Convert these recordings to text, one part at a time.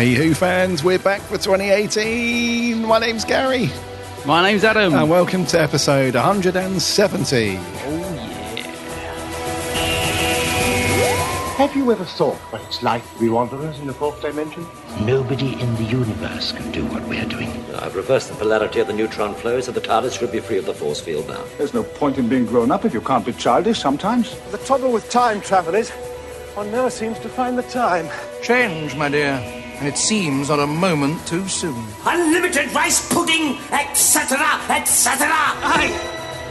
Hey Who fans, we're back for 2018. My name's Gary. My name's Adam. And welcome to episode 170. Have you ever thought what it's like to be wanderers in the fourth dimension? Nobody in the universe can do what we're doing. I've reversed the polarity of the neutron flow, so the TARDIS should be free of the force field now. There's no point in being grown up if you can't be childish sometimes. The trouble with time travel is one never seems to find the time. Change, my dear, and it seems not a moment too soon. Unlimited rice pudding, etc., etc. I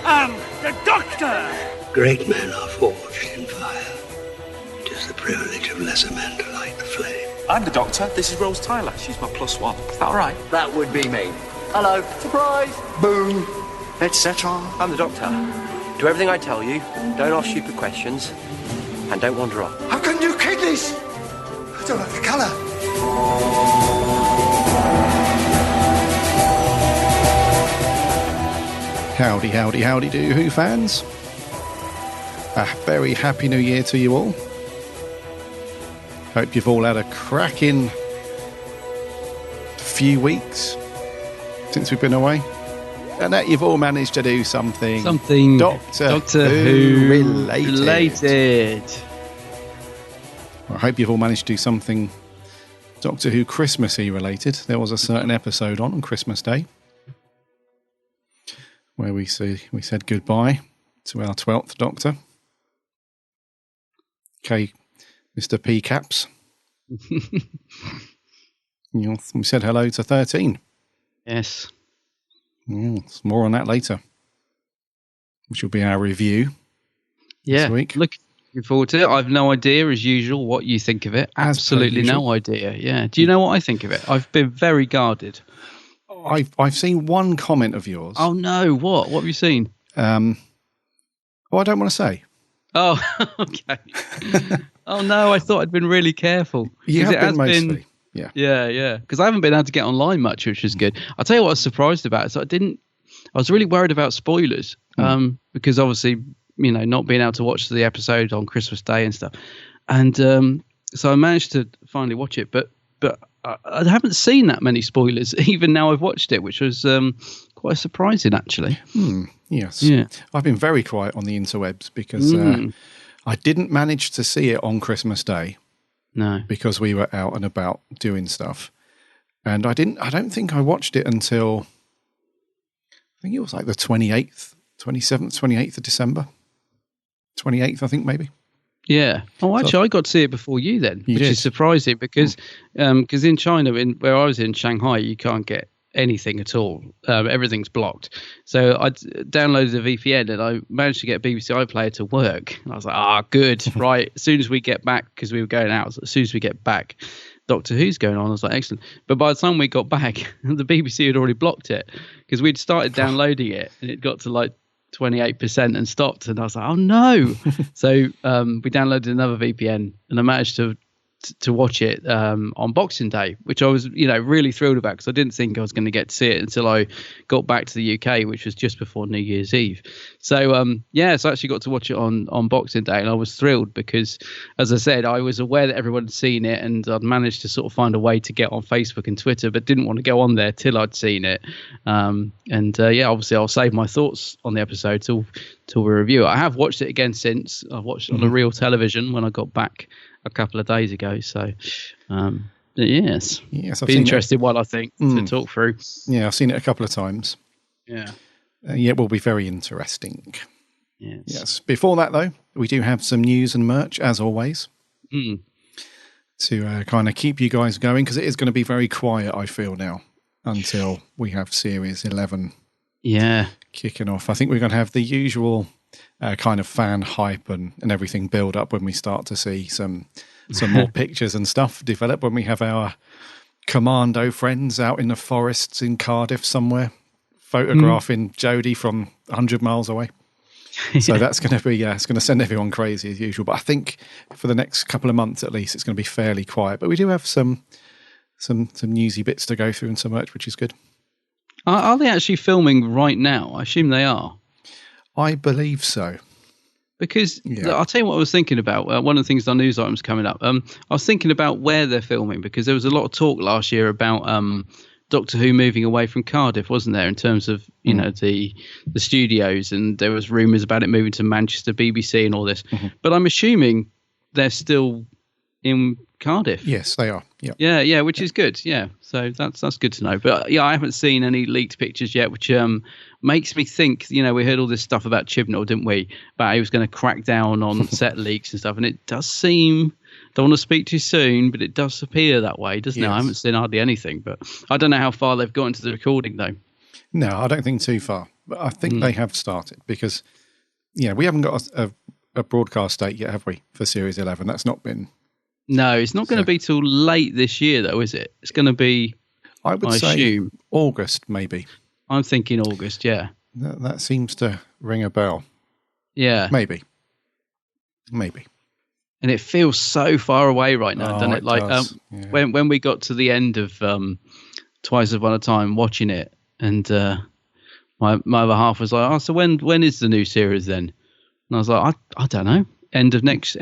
am the Doctor. Great men are forged in fire. It is the privilege of lesser men to light the flame. I'm the Doctor. This is Rose Tyler. She's my +1. Is that all right? That would be me. Hello. Surprise. Boom. Etc. I'm the Doctor. Do everything I tell you. Don't ask stupid questions. And don't wander off. How can you kid this? I don't like the colour. Howdy, howdy, howdy do, Who fans. A very happy new year to you all. Hope you've all had a cracking few weeks since we've been away. And that you've all managed to do something Doctor Who related. I hope you've all managed to do something Doctor Who Christmassy related. There was a certain episode on Christmas Day where we said goodbye to our 12th Doctor. Okay, Mr. P. Caps. We said hello to 13. Yes. Yes, more on that later, which will be our review this week. Looking forward to it. I've no idea, as usual, what you think of it. Absolutely no idea. Yeah. Do you know what I think of it? I've been very guarded. I've seen one comment of yours. Oh, no. What? What have you seen? I don't want to say. Oh, okay. Oh, no. I thought I'd been really careful. You have been mostly. Yeah. Because I haven't been able to get online much, which is good. I'll tell you what I was surprised about. So I was really worried about spoilers because obviously, not being able to watch the episode on Christmas Day and stuff. And so I managed to finally watch it, but I haven't seen that many spoilers, even now I've watched it, which was quite surprising, actually. Yes. Yeah. I've been very quiet on the interwebs because I didn't manage to see it on Christmas Day. No. Because we were out and about doing stuff. And I don't think I watched it until, I think it was like the 27th, 28th of December. 28th, I think, maybe. Yeah. Oh, actually, I got to see it before you then, which is surprising because in China, where I was in Shanghai, you can't get anything at all. Everything's blocked. So I downloaded a VPN and I managed to get BBC iPlayer to work. And I was like, good. Right. As soon as we get back, because we were going out, as soon as we get back, Doctor Who's going on. I was like, excellent. But by the time we got back, the BBC had already blocked it because we'd started downloading it and it got to like 28% and stopped. And I was like, oh no. So we downloaded another VPN and I managed to watch it on Boxing Day, which I was, really thrilled about because I didn't think I was going to get to see it until I got back to the UK, which was just before New Year's Eve. So, so I actually got to watch it on Boxing Day, and I was thrilled because, as I said, I was aware that everyone had seen it, and I'd managed to sort of find a way to get on Facebook and Twitter, but didn't want to go on there till I'd seen it. Obviously, I'll save my thoughts on the episode till we review it. I have watched it again since. I watched it on the real television when I got back a couple of days ago. So, yes, I've be interesting one, I think, to talk through. Yeah, I've seen it a couple of times. Yeah. It will be very interesting. Yes. Before that, though, we do have some news and merch, as always, to kind of keep you guys going, because it is going to be very quiet, I feel, now, until we have Series 11 kicking off. I think we're going to have the usual kind of fan hype and everything build up when we start to see some more pictures and stuff develop, when we have our commando friends out in the forests in Cardiff somewhere photographing Jodie from 100 miles away. So that's going to be, it's going to send everyone crazy as usual. But I think for the next couple of months at least, it's going to be fairly quiet. But we do have some newsy bits to go through and so much, which is good. Are they actually filming right now? I assume they are. I believe so. Because I'll tell you what I was thinking about. One of the things, our news items coming up. I was thinking about where they're filming, because there was a lot of talk last year about Doctor Who moving away from Cardiff, wasn't there, in terms of the studios, and there was rumours about it moving to Manchester, BBC, and all this. But I'm assuming they're still in Cardiff. Yes, they are. Yeah, which is good. Yeah, so that's good to know. But I haven't seen any leaked pictures yet, which makes me think. We heard all this stuff about Chibnall, didn't we? About he was going to crack down on set leaks and stuff, and it does seem. Don't want to speak too soon, but it does appear that way, doesn't it? I haven't seen hardly anything, but I don't know how far they've got into the recording, though. No, I don't think too far, but I think they have started, because we haven't got a broadcast date yet, have we, for Series 11? That's not been. No, it's not going to be till late this year, though, is it? It's going to be, I say, assume, August, maybe. I'm thinking August, yeah. That seems to ring a bell. Yeah. Maybe. And it feels so far away right now, doesn't it? Like when we got to the end of Twice Upon a Time, watching it, and my other half was like, "Oh, so when is the new series then?" And I was like, "I don't know. End of next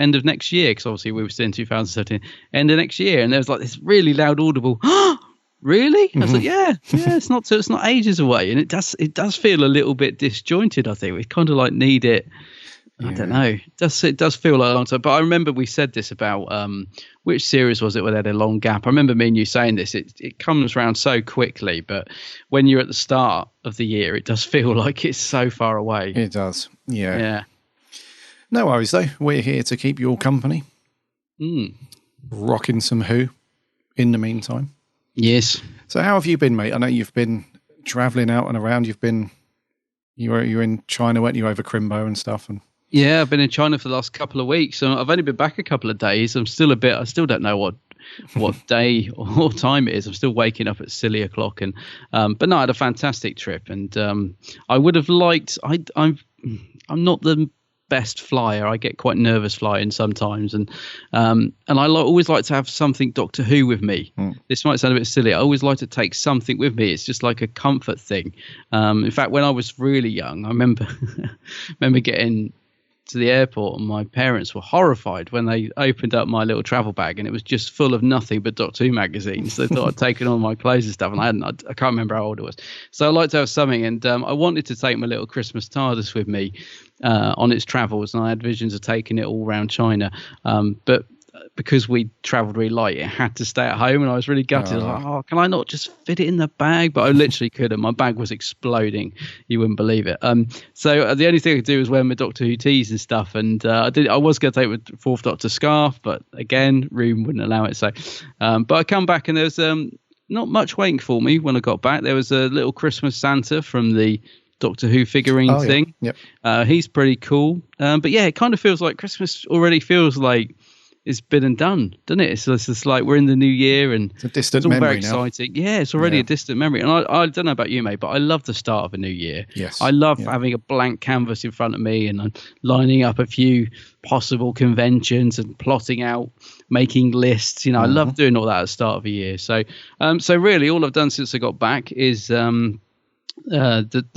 year," because obviously we were still in 2017. End of next year, and there was like this really loud, audible, "Really?" I was like, "Yeah, it's not ages away," and it does feel a little bit disjointed. I think we kind of like need it. I don't know. It does feel like a long time. But I remember we said this about which series was it where they had a long gap. I remember me and you saying this. It comes around so quickly, but when you're at the start of the year, it does feel like it's so far away. It does. Yeah. Yeah. No worries though. We're here to keep you all company. Rocking some Who in the meantime. Yes. So how have you been, mate? I know you've been travelling out and around. You were in China, weren't you, over Crimbo and stuff? And yeah, I've been in China for the last couple of weeks. So I've only been back a couple of days. I still don't know what day or time it is. I'm still waking up at silly o'clock. And but no, I had a fantastic trip. And I would have liked. I'm not the best flyer. I get quite nervous flying sometimes, and I always like to have something Doctor Who with me. This might sound a bit silly. I always like to take something with me. It's just like a comfort thing. In fact, when I was really young, I remember getting to the airport, and my parents were horrified when they opened up my little travel bag, and it was just full of nothing but Doctor Who magazines. They thought I'd taken all my clothes and stuff, and I can't remember how old it was. So I like to have something, and I wanted to take my little Christmas TARDIS with me on its travels, and I had visions of taking it all around China, but because we travelled really light, it had to stay at home, and I was really gutted. I was like, "Oh, can I not just fit it in the bag?" But I literally couldn't. My bag was exploding. You wouldn't believe it. So the only thing I could do was wear my Doctor Who tees and stuff. And I was going to take my Fourth Doctor scarf, but again, room wouldn't allow it. So, but I come back, and there was not much waiting for me when I got back. There was a little Christmas Santa from the Doctor Who figurine thing. Yep. He's pretty cool. But yeah, it kind of feels like Christmas already feels like it's been and done, doesn't it? It's just like we're in the new year, and it's a distant all memory very exciting. Now. Yeah, it's already a distant memory. And I don't know about you, mate, but I love the start of a new year. Yes. I love having a blank canvas in front of me, and I'm lining up a few possible conventions and plotting out, making lists. I love doing all that at the start of a year. So really all I've done since I got back is the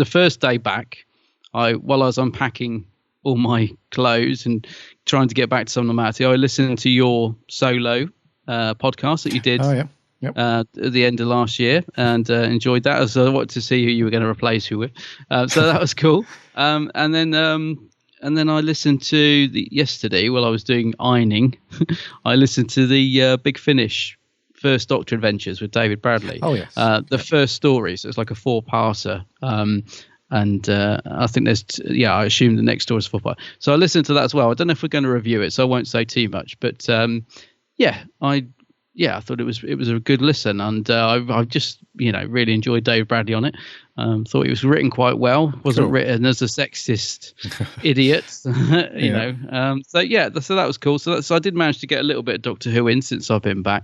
first day back, while I was unpacking all my clothes and trying to get back to some normality, I listened to your solo podcast that you did at the end of last year, and enjoyed that, as I wanted to see who you were going to replace who with. So that was cool. And then I listened to yesterday while I was doing ironing. I listened to the Big Finish First Doctor Adventures with David Bradley. Oh yes. The first stories. It's like a 4-parter. And I think I assume the next story is 4-part. So I listened to that as well. I don't know if we're going to review it, so I won't say too much. But I thought it was a good listen, and I just really enjoyed David Bradley on it. Thought he was written quite well. Wasn't written as a sexist idiot, know. So that was cool. So I did manage to get a little bit of Doctor Who in since I've been back.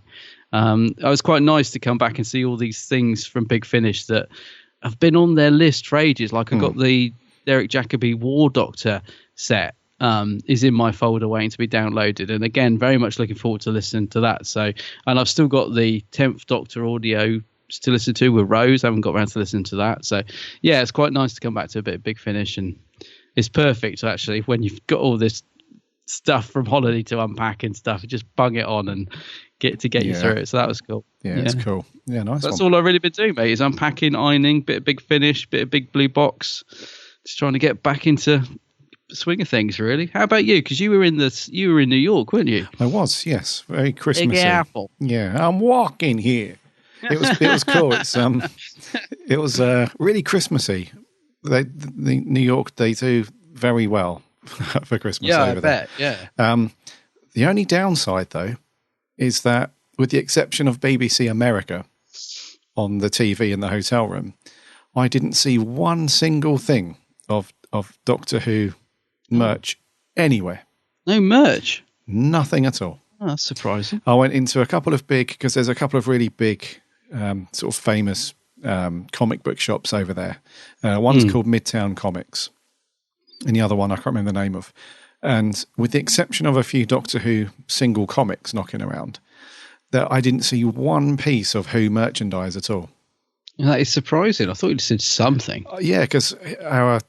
It was quite nice to come back and see all these things from Big Finish that have been on their list for ages. Like I got the Derek Jacobi War Doctor set is in my folder waiting to be downloaded, and again very much looking forward to listening to that. So, and I've still got the 10th Doctor audio to listen to with Rose. I haven't got around to listening to that. So yeah, it's quite nice to come back to a bit of Big Finish and is perfect actually when you've got all this stuff from holiday to unpack and stuff. Just bung it on and get you through it. So that was cool. Yeah, it's cool. Yeah, nice. That's all I've really been doing, mate. Is unpacking, ironing, bit of Big Finish, bit of Big Blue Box. Just trying to get back into swing of things, really. How about you? Because you were in New York, weren't you? I was, yes. Very Christmassy. Big Apple. Yeah, I'm walking here. It was cool. It was really Christmassy. The New York, they do very well for Christmas over there. Yeah, I bet. The only downside, though, is that with the exception of BBC America on the TV in the hotel room, I didn't see one single thing of Doctor Who merch anywhere. No merch? Nothing at all. Oh, that's surprising. I went into a couple of because there's a couple of really big sort of famous comic book shops over there. One's called Midtown Comics, and the other one I can't remember the name of. And with the exception of a few Doctor Who single comics knocking around, that I didn't see one piece of Who merchandise at all. That is surprising. I thought you'd said something. Yeah, because our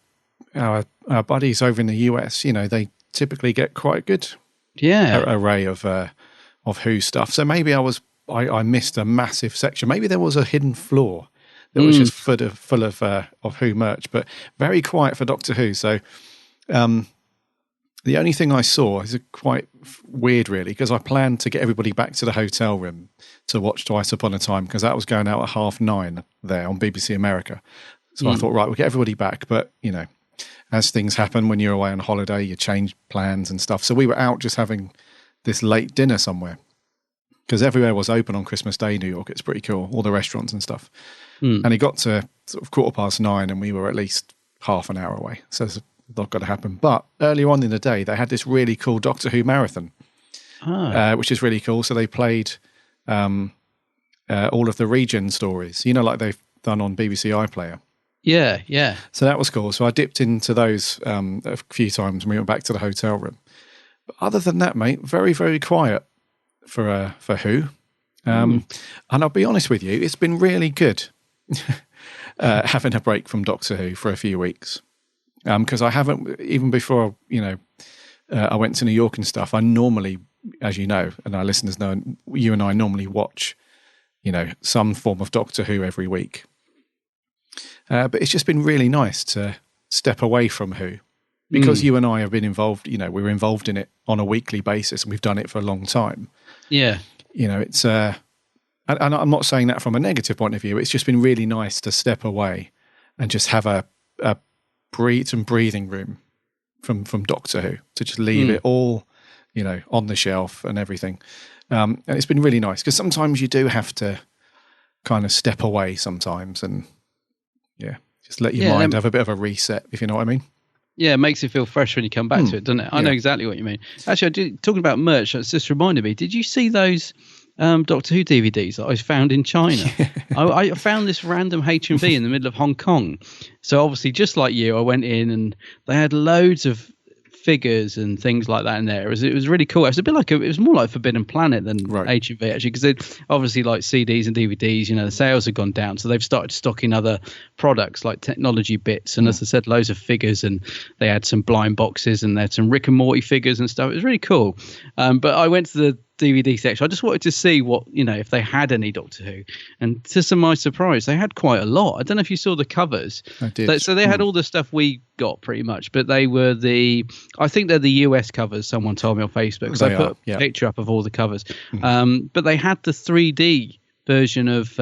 buddies over in the US, they typically get quite a good array of Who stuff. So maybe I missed a massive section. Maybe there was a hidden floor that was just full of Who merch, but very quiet for Doctor Who. So the only thing I saw is quite weird, really, because I planned to get everybody back to the hotel room to watch Twice Upon a Time, because that was going out at 9:30 there on BBC America. So I thought, right, we'll get everybody back. But, as things happen when you're away on holiday, you change plans and stuff. So we were out just having this late dinner somewhere, because everywhere was open on Christmas Day in New York. It's pretty cool, all the restaurants and stuff. And it got to sort of 9:15 and we were at least half an hour away. So it's not got to happen. But earlier on in the day, they had this really cool Doctor Who marathon, which is really cool. So they played all of the region stories, like they've done on BBC iPlayer. Yeah, yeah. So that was cool. So I dipped into those a few times when we went back to the hotel room. But other than that, mate, very, very quiet for Who. And I'll be honest with you, it's been really good having a break from Doctor Who for a few weeks. Because I haven't, even before, I went to New York and stuff, I normally, as you know, and our listeners know, you and I normally watch, some form of Doctor Who every week. But it's just been really nice to step away from Who, because you and I have been involved, we're involved in it on a weekly basis, and we've done it for a long time. Yeah. It's, and I'm not saying that from a negative point of view, it's just been really nice to step away and just have a breathing room from Doctor Who, to just leave it all, on the shelf and everything. And it's been really nice, because sometimes you do have to kind of step away sometimes and, just let your mind have a bit of a reset, if you know what I mean. Yeah, it makes it feel fresh when you come back to it, doesn't it? I know exactly what you mean. Actually, talking about merch, that's just reminded me, did you see those Doctor Who DVDs that I found in China? I found this random H&V in the middle of Hong Kong. So obviously, just like you, I went in and they had loads of figures and things like that in there. It was really cool. It was a bit like it was more like Forbidden Planet than H&V, actually, because they obviously, like CDs and DVDs, the sales have gone down, so they've started stocking other products like technology bits, and as I said, loads of figures, and they had some blind boxes, and they had some Rick and Morty figures and stuff. It was really cool. But I went to the DVD section. I just wanted to see what, if they had any Doctor Who, and to my surprise, they had quite a lot. I don't know if you saw the covers. I did. So they had all the stuff we got pretty much, but they were I think they're the US covers. Someone told me on Facebook, because I put a picture up of all the covers. But they had the 3D version of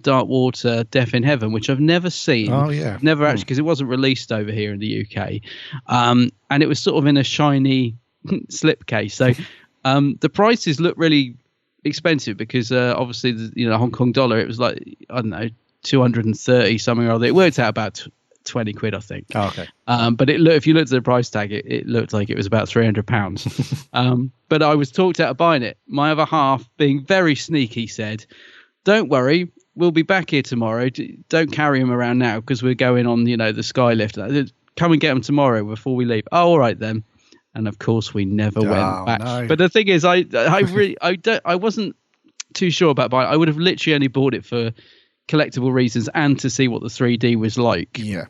Dark Water, Death in Heaven, which I've never seen. Oh yeah, never actually, because it wasn't released over here in the UK, and it was sort of in a shiny slipcase. So. The prices look really expensive, because obviously the Hong Kong dollar, it was like, I don't know, 230 something or other. It worked out about 20 quid, I think. Oh, okay. But if you looked at the price tag, it looked like it was about £300. But I was talked out of buying it. My other half, being very sneaky, said, "Don't worry, we'll be back here tomorrow. Don't carry them around now, because we're going on, the Skylift. Come and get them tomorrow before we leave." "Oh, all right then." And of course, we never went back. No. But the thing is, I wasn't too sure about buying. I would have literally only bought it for collectible reasons and to see what the 3D was like. Yeah.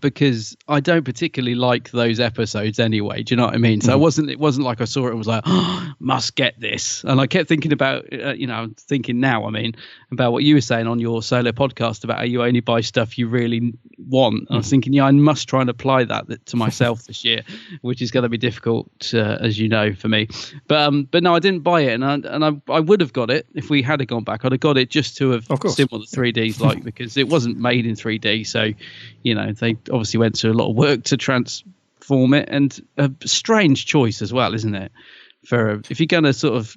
Because I don't particularly like those episodes anyway. Do you know what I mean? So it wasn't like I saw it and was like, oh, must get this. And I kept thinking about, I'm thinking now, about what you were saying on your solo podcast about how you only buy stuff you really want. I was thinking, I must try and apply that to myself this year, which is going to be difficult, as you know, for me. But no, I didn't buy it, and I would have got it if we had gone back. I'd have got it just to have seen what the 3D's like, because it wasn't made in 3D. So, they obviously went through a lot of work to transform it, and a strange choice as well, isn't it? For if you're going to sort of,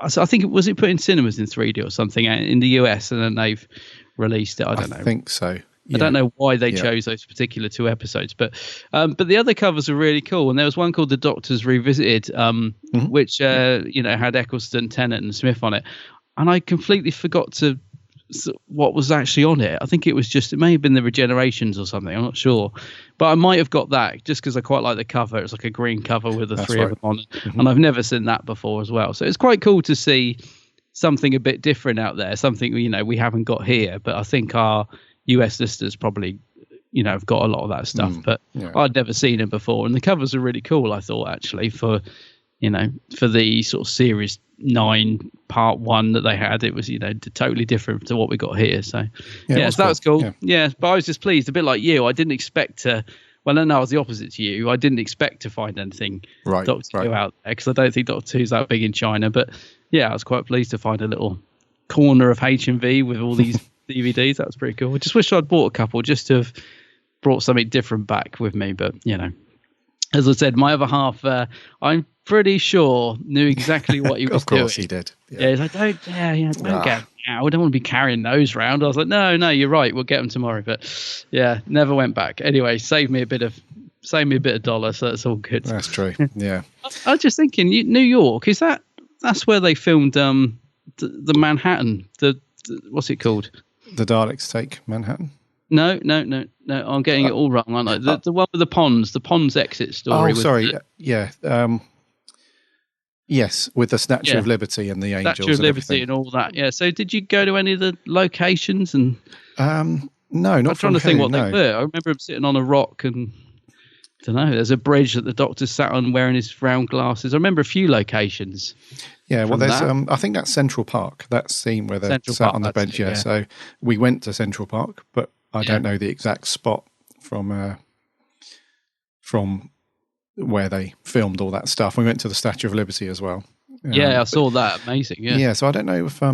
I think it put in cinemas in 3D or something in the US, and then they've released it. I don't know. I think so. Yeah. I don't know why they chose those particular 2 episodes, but the other covers are really cool. And there was one called The Doctors Revisited, which had Eccleston, Tennant, and Smith on it, and I completely forgot what was actually on it. I think it may have been the Regenerations or something. I'm not sure, but I might have got that just because I quite like the cover. It's like a green cover with the 3 of them on it, and I've never seen that before as well. So it's quite cool to see something a bit different out there, something we haven't got here. But I think our US listeners probably have got a lot of that stuff, but I'd never seen it before, and the covers are really cool. I thought actually for the sort of series 9 part 1 that they had, it was totally different to what we got here. So so that was cool. But I was just pleased, a bit like you. I didn't expect to. Well, no, I was the opposite to you. I didn't expect to find anything Doctor Who out there, because I don't think Doctor Who's that big in China. But I was quite pleased to find a little corner of HMV with all these DVDs. That was pretty cool. I just wish I'd bought a couple just to have brought something different back with me. But as I said, my other half, I'm pretty sure knew exactly what he was doing. Of course he did. Yeah, he's like, don't get out. I don't want to be carrying those round. I was like, no, you're right. We'll get them tomorrow. But never went back. Anyway, saved me a bit of dollar, so that's all good. That's true. Yeah. I was just thinking, New York, that's where they filmed the Manhattan. The what's it called? The Daleks Take Manhattan. No. I'm getting it all wrong, aren't I? The one with the ponds exit story. Oh, sorry. Yes, with the Statue of Liberty and the angels. Statue of Liberty and all that. Yeah. So, did you go to any of the locations? And no, not. I'm trying to think what they were. I remember him sitting on a rock, and I don't know. There's a bridge that the Doctor sat on wearing his round glasses. I remember a few locations. Yeah, well, there's. I think that's Central Park. That scene where they sat on the bench. Yeah. So we went to Central Park, but I don't know the exact spot from where they filmed all that stuff. We went to the Statue of Liberty as well. I saw that. Amazing. Yeah. Yeah. So I don't know if I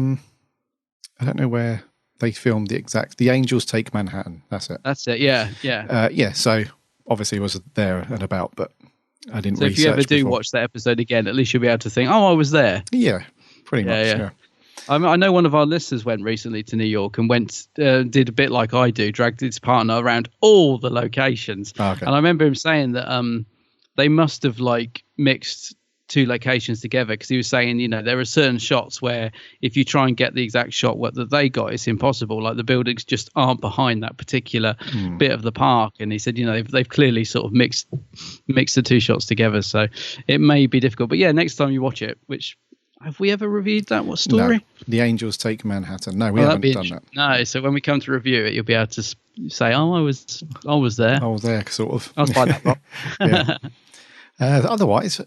don't know where they filmed the Angels Take Manhattan. That's it. Yeah. So obviously it was there and about, but I didn't. So if you ever do watch that episode again, at least you'll be able to think, "Oh, I was there." Yeah. Pretty much. Yeah. I know one of our listeners went recently to New York and did a bit like I do, dragged his partner around all the locations. Oh, okay. And I remember him saying that they must have mixed 2 locations together, because he was saying, there are certain shots where if you try and get the exact shot that they got, it's impossible. Like the buildings just aren't behind that particular bit of the park. And he said, they've clearly sort of mixed the 2 shots together. So it may be difficult. But next time you watch it, which... Have we ever reviewed that? What story? No, The Angels Take Manhattan. No, we haven't done that. No, so when we come to review it, you'll be able to say, "Oh, I was there." I was there, sort of. I was by that rock. Otherwise,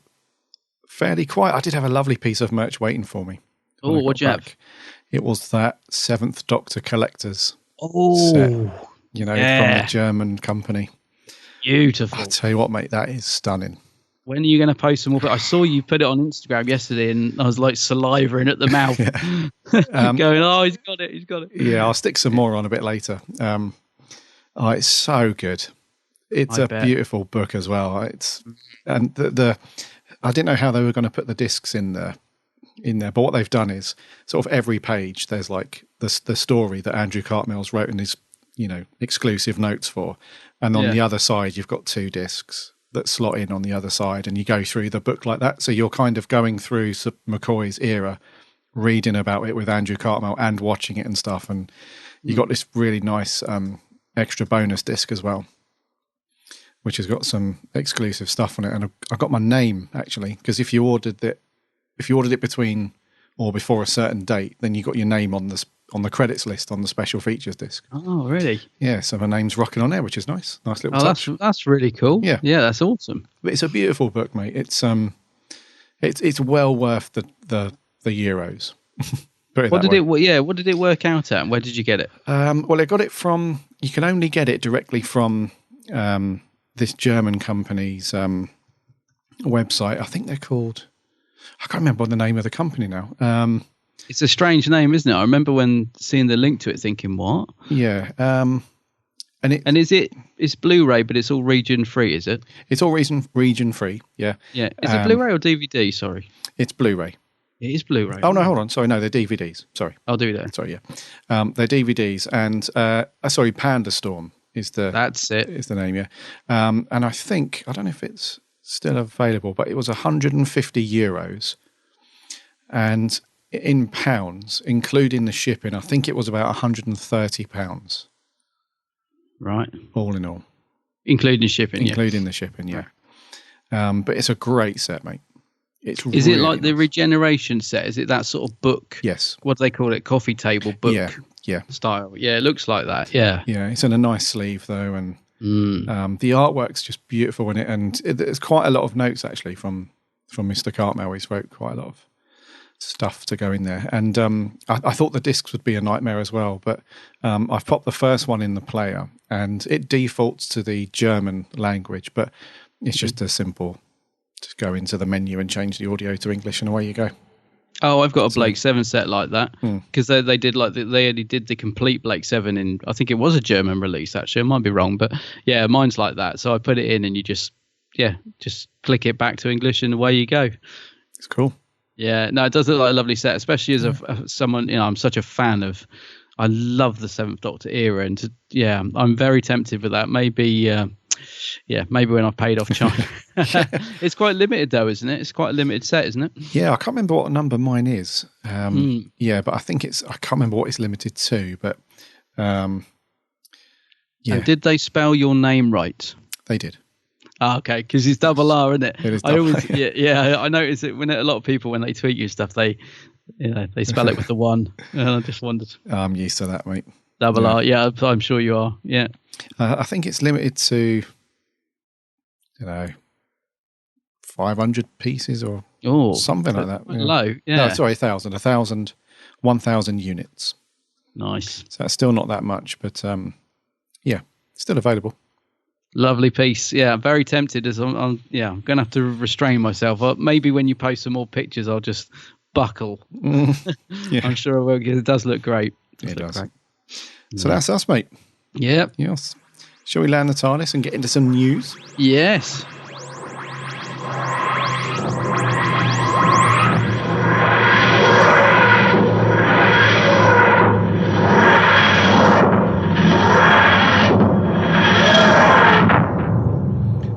fairly quiet. I did have a lovely piece of merch waiting for me. Oh, what'd you have? It was that 7th Doctor Collector's set, from the German company. Beautiful. I'll tell you what, mate, that is stunning. When are you going to post some more? I saw you put it on Instagram yesterday, and I was salivating at the mouth, going, "Oh, he's got it." Yeah, I'll stick some more on a bit later. It's so good. It's a beautiful book as well. And the I didn't know how they were going to put the discs in there, but what they've done is sort of every page there's the story that Andrew Cartmell's wrote in his exclusive notes for, and on the other side you've got 2 discs that slot in on the other side, and you go through the book like that. So you're kind of going through McCoy's era, reading about it with Andrew Cartmell and watching it and stuff. And you got this really nice extra bonus disc as well, which has got some exclusive stuff on it. And I got my name actually, because if you ordered it between or before a certain date, then you got your name on on the credits list on the special features disc. Oh, really? Yeah, so her name's rocking on there, which is nice. Nice little touch. That's really cool. Yeah, that's awesome. But it's a beautiful book, mate. It's well worth the euros. What did it work out at? And where did you get it? Well, I got it from. You can only get it directly from this German company's website. I think they're called. I can't remember the name of the company now. It's a strange name, isn't it? I remember when seeing the link to it, thinking, "What?" Yeah. It's Blu-ray, but it's all region free, is it? It's all region free. Yeah. Yeah. Is it Blu-ray or DVD? Sorry. It's Blu-ray. It is Blu-ray. Oh no, hold on. Sorry, no, they're DVDs. Sorry. I'll do that. Sorry, yeah. They're DVDs, and sorry, Panda Storm is the. That's it. Is the name, yeah. And I think I don't know if it's still available, but it was 150 euros, and in pounds, including the shipping, I think it was about £130. Right. All in all, including shipping. Including the shipping, yeah. But it's a great set, mate. Is really it like the regeneration set? Is it that sort of book? Yes. What do they call it? Coffee table book. Yeah. Style. Yeah, it looks like that. Yeah. Yeah, it's in a nice sleeve though, and the artwork's just beautiful in it, and there's quite a lot of notes actually from Mr. Cartmel. He's wrote quite a lot of stuff to go in there, and I thought the discs would be a nightmare as well, but I've popped the first one in the player, and it defaults to the German language, but it's just a simple. Just go into the menu and change the audio to English, and away you go. Oh, I've got a Blake 7 set like that because they did they only did the complete Blake 7 in. I think it was a German release actually. I might be wrong, but yeah, mine's like that. So I put it in, and you just click it back to English, and away you go. It's cool. Yeah, no, it does look like a lovely set, especially as someone. I'm such a fan of. I love the Seventh Doctor era, and I'm very tempted with that. Maybe. Maybe when I've paid off China. It's quite limited though, isn't it? It's quite a limited set, isn't it? Yeah, I can't remember what number mine is. Yeah, but I think I can't remember what it's limited to, but yeah. And did they spell your name right? They did. Oh, okay, because it's double R, isn't it? It is I always, I notice it when a lot of people, when they tweet you stuff, they spell it with the one. And I just wondered. I'm used to that, mate. Double R, yeah, I'm sure you are. Yeah. I think it's limited to, 500 pieces or something like that. Low, yeah. No, sorry, 1,000 units. Nice. So that's still not that much, but still available. Lovely piece. Yeah, I'm very tempted. As I'm going to have to restrain myself. Maybe when you post some more pictures, I'll just buckle. Yeah. I'm sure I will, because it does look great. It does. Great. So that's us, mate. Yep. Yes. Shall we land the TARDIS and get into some news? Yes.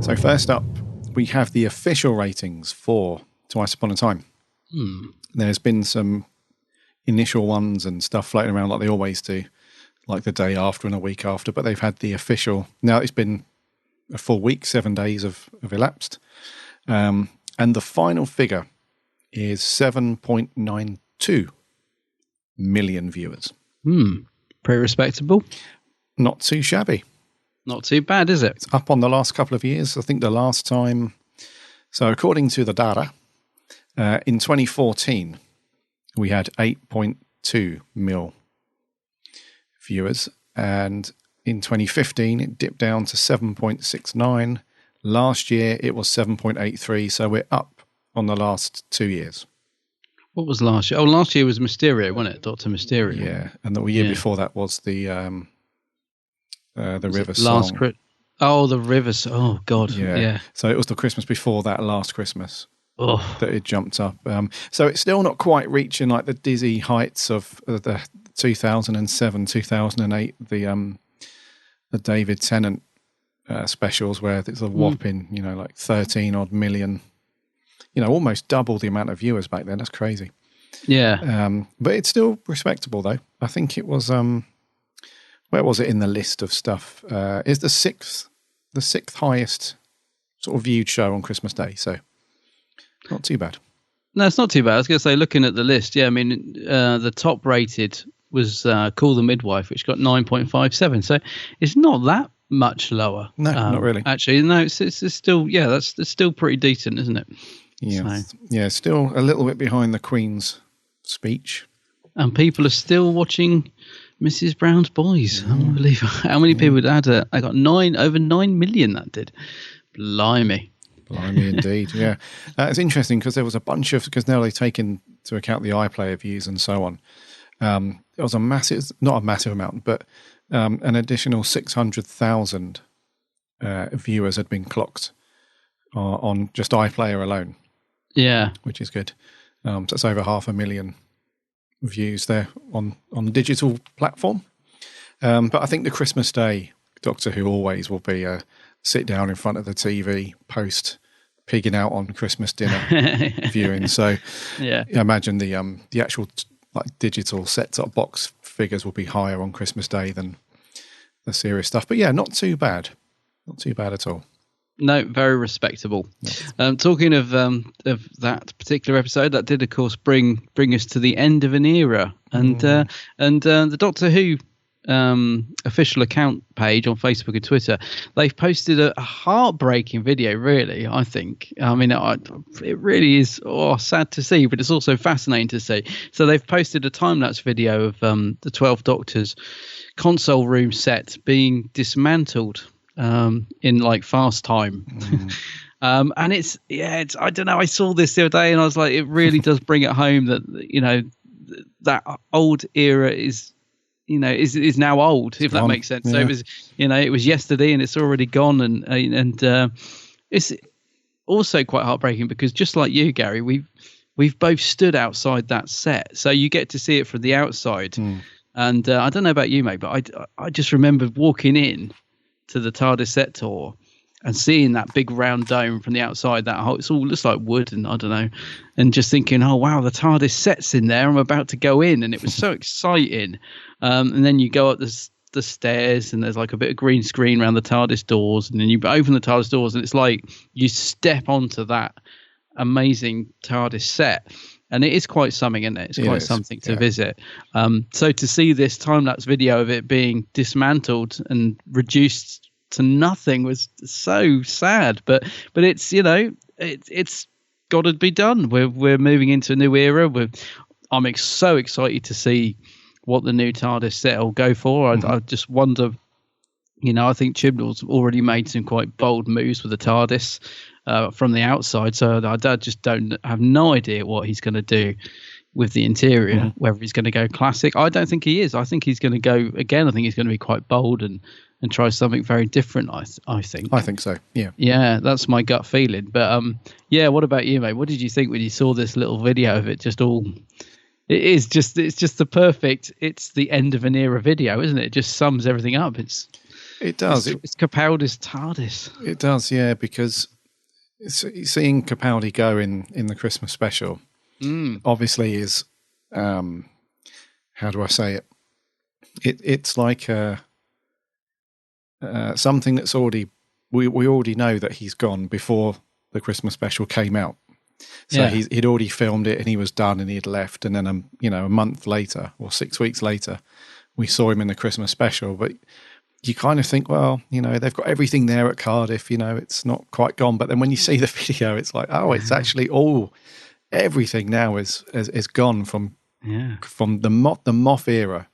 So first up, we have the official ratings for Twice Upon a Time. There's been some initial ones and stuff floating around like they always do, like the day after and a week after, but they've had the official. Now it's been a full week, 7 days have elapsed. And the final figure is 7.92 million viewers. Pretty respectable. Not too shabby. Not too bad, is it? It's up on the last couple of years. I think the last time. So according to the data, in 2014, we had 8.2 mil viewers. And in 2015, it dipped down to 7.69. Last year, it was 7.83. So we're up on the last 2 years. What was last year? Oh, last year was Mysterio, wasn't it? Dr. Mysterio. Yeah. And the year before that was the River Song. The River Song. Oh, God. Yeah. So it was the Christmas before that, last Christmas, that it jumped up. So it's still not quite reaching like the dizzy heights of the 2007, 2008, the David Tennant specials, where it's a whopping, like 13 odd million, almost double the amount of viewers back then. That's crazy. Yeah. But it's still respectable, though. I think it was... where was it in the list of stuff? Is the sixth highest sort of viewed show on Christmas Day, so not too bad. No, it's not too bad. I was going to say, looking at the list, I mean, the top rated was Call the Midwife, which got 9.57. So it's not that much lower. No, not really. Actually, no, it's still, that's still pretty decent, isn't it? Yeah, so. Still a little bit behind the Queen's speech. And people are still watching Mrs. Brown's Boys. Unbelievable. How many people had it? I got over 9 million that did. Blimey. Blimey indeed, yeah. It's interesting because there was a bunch of, because now they've taken into account the iPlayer views and so on. It was not a massive amount, but an additional 600,000 viewers had been clocked on just iPlayer alone. Yeah. Which is good. So it's over 500,000 views there on the digital platform. But I think the Christmas Day Doctor Who always will be sit down in front of the TV post pigging out on Christmas dinner viewing. So I imagine the actual digital set-top box figures will be higher on Christmas Day than the serious stuff. But yeah, not too bad. Not too bad at all. No, very respectable. Yes. Talking of that particular episode, that did, of course, bring us to the end of an era, and the Doctor Who official account page on Facebook and Twitter, they've posted a heartbreaking video. Really, I think. I mean, it really is sad to see, but it's also fascinating to see. So they've posted a time-lapse video of the 12 Doctors console room set being dismantled in like fast time. And it's I don't know, I saw this the other day and I was like, it really does bring it home that, you know, that old era is now old, if that makes sense. So it was, it was yesterday and it's already gone, and it's also quite heartbreaking because just like you, Gary, we've both stood outside that set, so you get to see it from the outside. And I don't know about you, mate, but I just remember walking in to the TARDIS set tour and seeing that big round dome from the outside, it's all looks like wood, and I don't know, and just thinking, oh wow, the TARDIS set's in there, I'm about to go in, and it was so exciting. And then you go up the stairs and there's like a bit of green screen around the TARDIS doors, and then you open the TARDIS doors and it's like you step onto that amazing TARDIS set. And it is quite something, isn't it? It's quite something to visit. So to see this time-lapse video of it being dismantled and reduced to nothing was so sad. But it's, it's got to be done. We're moving into a new era. I'm so excited to see what the new TARDIS set will go for. I just wonder, I think Chibnall's already made some quite bold moves with the TARDIS from the outside, so I just have no idea what he's going to do with the interior, whether he's going to go classic. I don't think he is. I think he's going to go, again, I think he's going to be quite bold and try something very different, I think. I think so, yeah. Yeah, that's my gut feeling. But, what about you, mate? What did you think when you saw this little video of it just all... It's just the perfect, it's the end of an era video, isn't it? It just sums everything up. It does. It's Capaldi's TARDIS. It does, yeah, because... seeing Capaldi go in the Christmas special obviously is how do I say it? It's like something that's already we already know that he's gone before the Christmas special came out. So he'd already filmed it and he was done and he had left, and then a month later or 6 weeks later we saw him in the Christmas special. But you kind of think, well, they've got everything there at Cardiff, it's not quite gone. But then when you see the video, it's like, oh, it's actually everything now is gone from the Moff era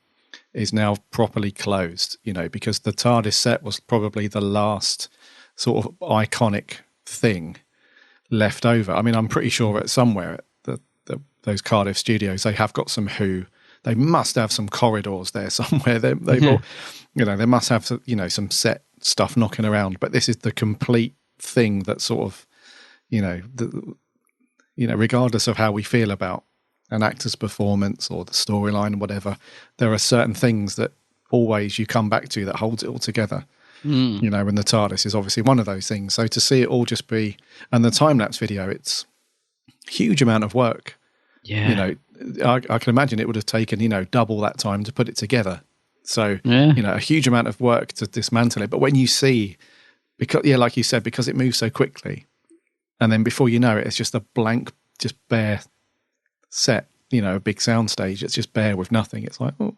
is now properly closed, because the TARDIS set was probably the last sort of iconic thing left over. I mean, I'm pretty sure that somewhere at those Cardiff studios, they have got some Who. They must have some corridors there somewhere. They've all, they must have some set stuff knocking around. But this is the complete thing that sort of, regardless of how we feel about an actor's performance or the storyline or whatever, there are certain things that always you come back to that holds it all together. And the TARDIS is obviously one of those things. So to see it all just be, and the time-lapse video, it's a huge amount of work. Yeah. I can imagine it would have taken, double that time to put it together. So, a huge amount of work to dismantle it. But when you see, because, like you said, because it moves so quickly, and then before you know it, it's just a blank, just bare set a big soundstage. It's just bare with nothing. It's like, oh,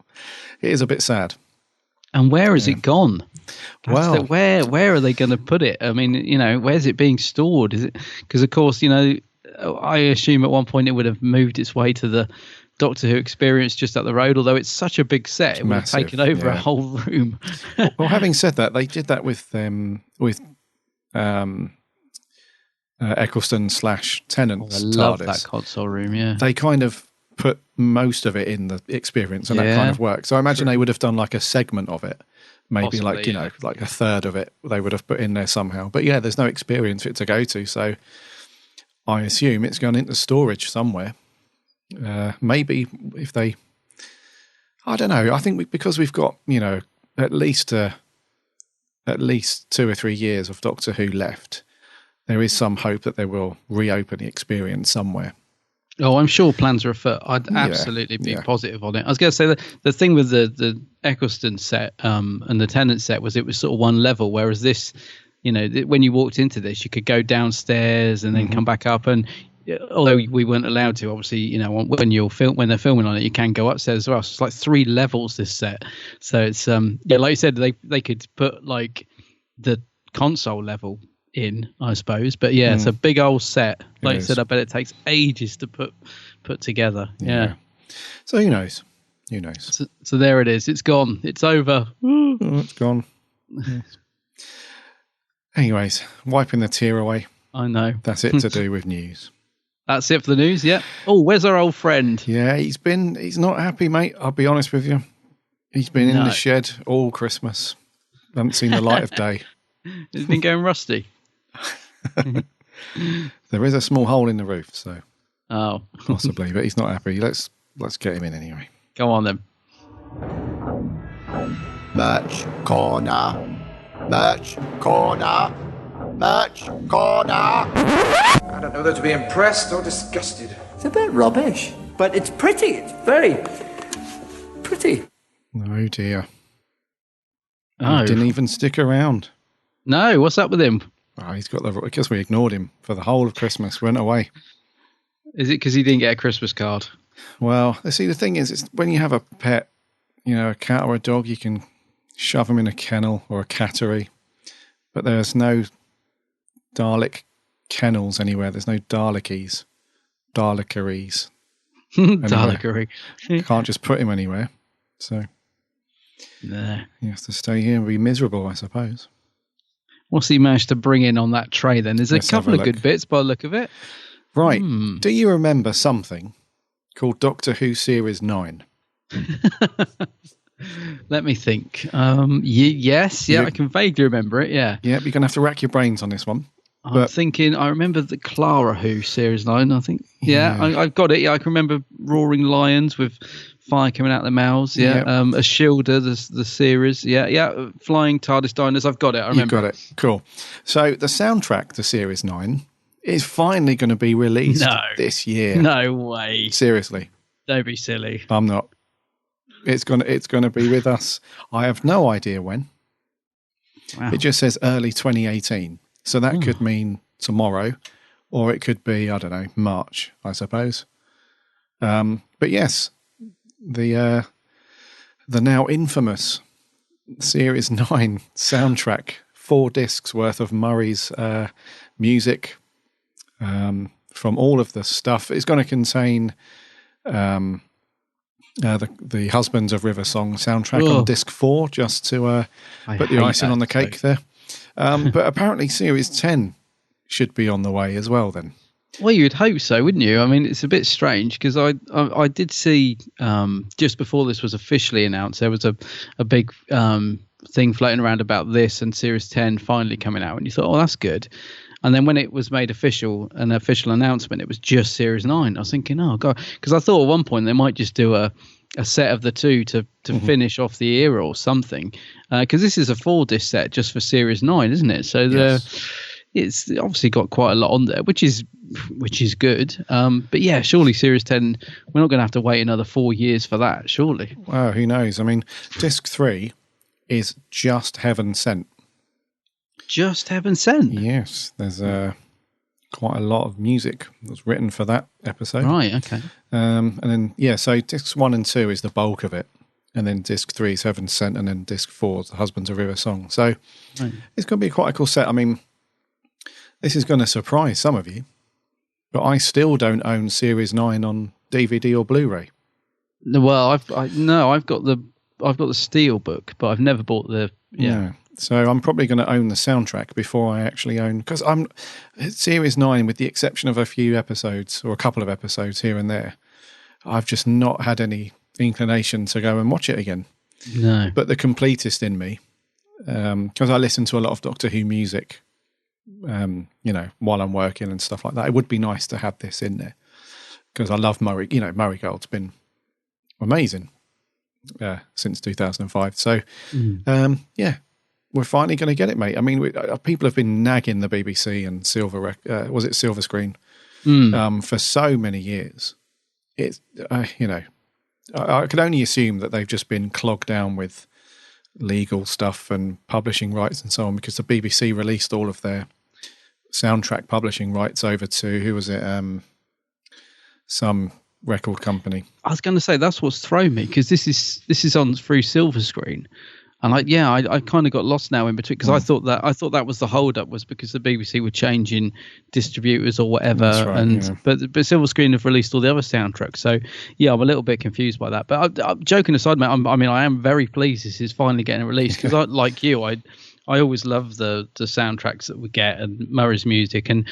it is a bit sad. And where has it gone? Well, where are they going to put it? I mean, where's it being stored? Is it because, of course, I assume at one point it would have moved its way to the Doctor Who Experience just up the road. Although it's such a big set, it would have taken over a whole room. Well, having said that, they did that with Eccleston/Tennant's TARDIS. I love that console room. Yeah, they kind of put most of it in the Experience, and that kind of worked. So I imagine they would have done like a segment of it, maybe possibly, like a third of it they would have put in there somehow. But yeah, there's no Experience for it to go to, so I assume it's gone into storage somewhere. Maybe if they, I don't know. I think because we've got at least 2 or 3 years of Doctor Who left, there is some hope that they will reopen the Experience somewhere. Oh, I'm sure plans are afoot. I'd absolutely be positive on it. I was going to say that the thing with the Eccleston set and the Tennant set was it was sort of one level, whereas this, when you walked into this, you could go downstairs and then come back up. And although we weren't allowed to, obviously, when they're filming on it, you can go upstairs as well. So it's like 3 levels this set. So it's like you said, they could put like the console level in, I suppose, but it's a big old set. Like you said, I bet it takes ages to put together. Yeah. So who knows? So there it is. It's gone. It's over. Oh, it's gone. Yes. Anyways, wiping the tear away. I know. That's it to do with news. That's it for the news. Yeah. Oh, where's our old friend? Yeah, he's not happy, mate. I'll be honest with you. He's been in the shed all Christmas. Haven't seen the light of day. He's been going rusty. There is a small hole in the roof, so possibly, but he's not happy. Let's get him in anyway. Go on then. Merch corner. Merch corner. Merch corner. I don't know whether to be impressed or disgusted. It's a bit rubbish, but it's pretty. It's very pretty. Oh dear. He didn't even stick around. No, what's up with him? Oh, he's got I guess we ignored him for the whole of Christmas. Went away. Is it because he didn't get a Christmas card? Well, see, the thing is, it's when you have a pet, a cat or a dog, you can shove them in a kennel or a cattery, but there's no Dalek kennels anywhere. There's no Dalekies, Dalekeries. Dalekery. You can't just put him anywhere. So he has to stay here and be miserable, I suppose. What's he managed to bring in on that tray then? There's a couple of good bits by the look of it. Right. Do you remember something called Doctor Who Series 9? Let me think. Yes, I can vaguely remember it, yeah. Yeah, you're going to have to rack your brains on this one. I'm thinking, I remember the Clara Who Series 9, I think. Yeah, I've got it. Yeah, I can remember roaring lions with fire coming out of their mouths. Yeah, Ashilda, the series. Yeah, flying TARDIS diners. I've got it. I remember. You've got it. Cool. So the soundtrack to Series 9 is finally going to be released this year. No way. Seriously. Don't be silly. I'm not. It's going to be with us. I have no idea when. Wow. It just says early 2018. So that could mean tomorrow, or it could be, I don't know, March, I suppose. But yes, the now infamous Series 9 soundtrack, 4 discs worth of Murray's music from all of the stuff. It's going to contain the Husbands of River Song soundtrack on disc 4, just to put the icing on the cake there. But apparently Series 10 should be on the way as well then. Well, you'd hope so, wouldn't you? I mean, it's a bit strange because I did see just before this was officially announced, there was a big thing floating around about this and Series 10 finally coming out, and you thought, oh, that's good. And then when it was made an official announcement, it was just Series 9. I was thinking, oh, God, because I thought at one point they might just do a set of the two to finish off the era or something, because this is a 4-disc set just for Series 9, isn't it? So it's obviously got quite a lot on there, which is good. But yeah, surely Series 10, we're not going to have to wait another 4 years for that, surely. Well, who knows? I mean, disc 3 is just Heaven Sent. Just Heaven Sent? Yes, there's quite a lot of music that was written for that episode. Right, okay. And then, so discs 1 and 2 is the bulk of it. And then disc 3 is Heaven Sent, and then disc 4 is The Husband's a River Song. So It's going to be quite a cool set. I mean, this is going to surprise some of you, but I still don't own Series 9 on DVD or Blu-ray. Well, I've got the Steelbook, but I've never bought the So I'm probably going to own the soundtrack before I actually own, because I'm Series 9, with the exception of a few episodes or a couple of episodes here and there, I've just not had any inclination to go and watch it again. No. But the completist in me, because I listen to a lot of Doctor Who music, while I'm working and stuff like that, it would be nice to have this in there, because I love Murray. Murray Gold's been amazing since 2005. So, we're finally going to get it, mate. I mean, people have been nagging the BBC and Silver Screen for so many years. It's I could only assume that they've just been clogged down with legal stuff and publishing rights and so on, because the BBC released all of their soundtrack publishing rights over to, who was it? Some record company. I was going to say that's what's thrown me, because this is on through Silver Screen, and I kind of got lost now in between, because I thought that was the hold up, was because the BBC were changing distributors or whatever. That's right, but Silver Screen have released all the other soundtracks, so I'm a little bit confused by that. But I'm joking aside, mate, I am very pleased this is finally getting released, because like you, I always love the soundtracks that we get and Murray's music. And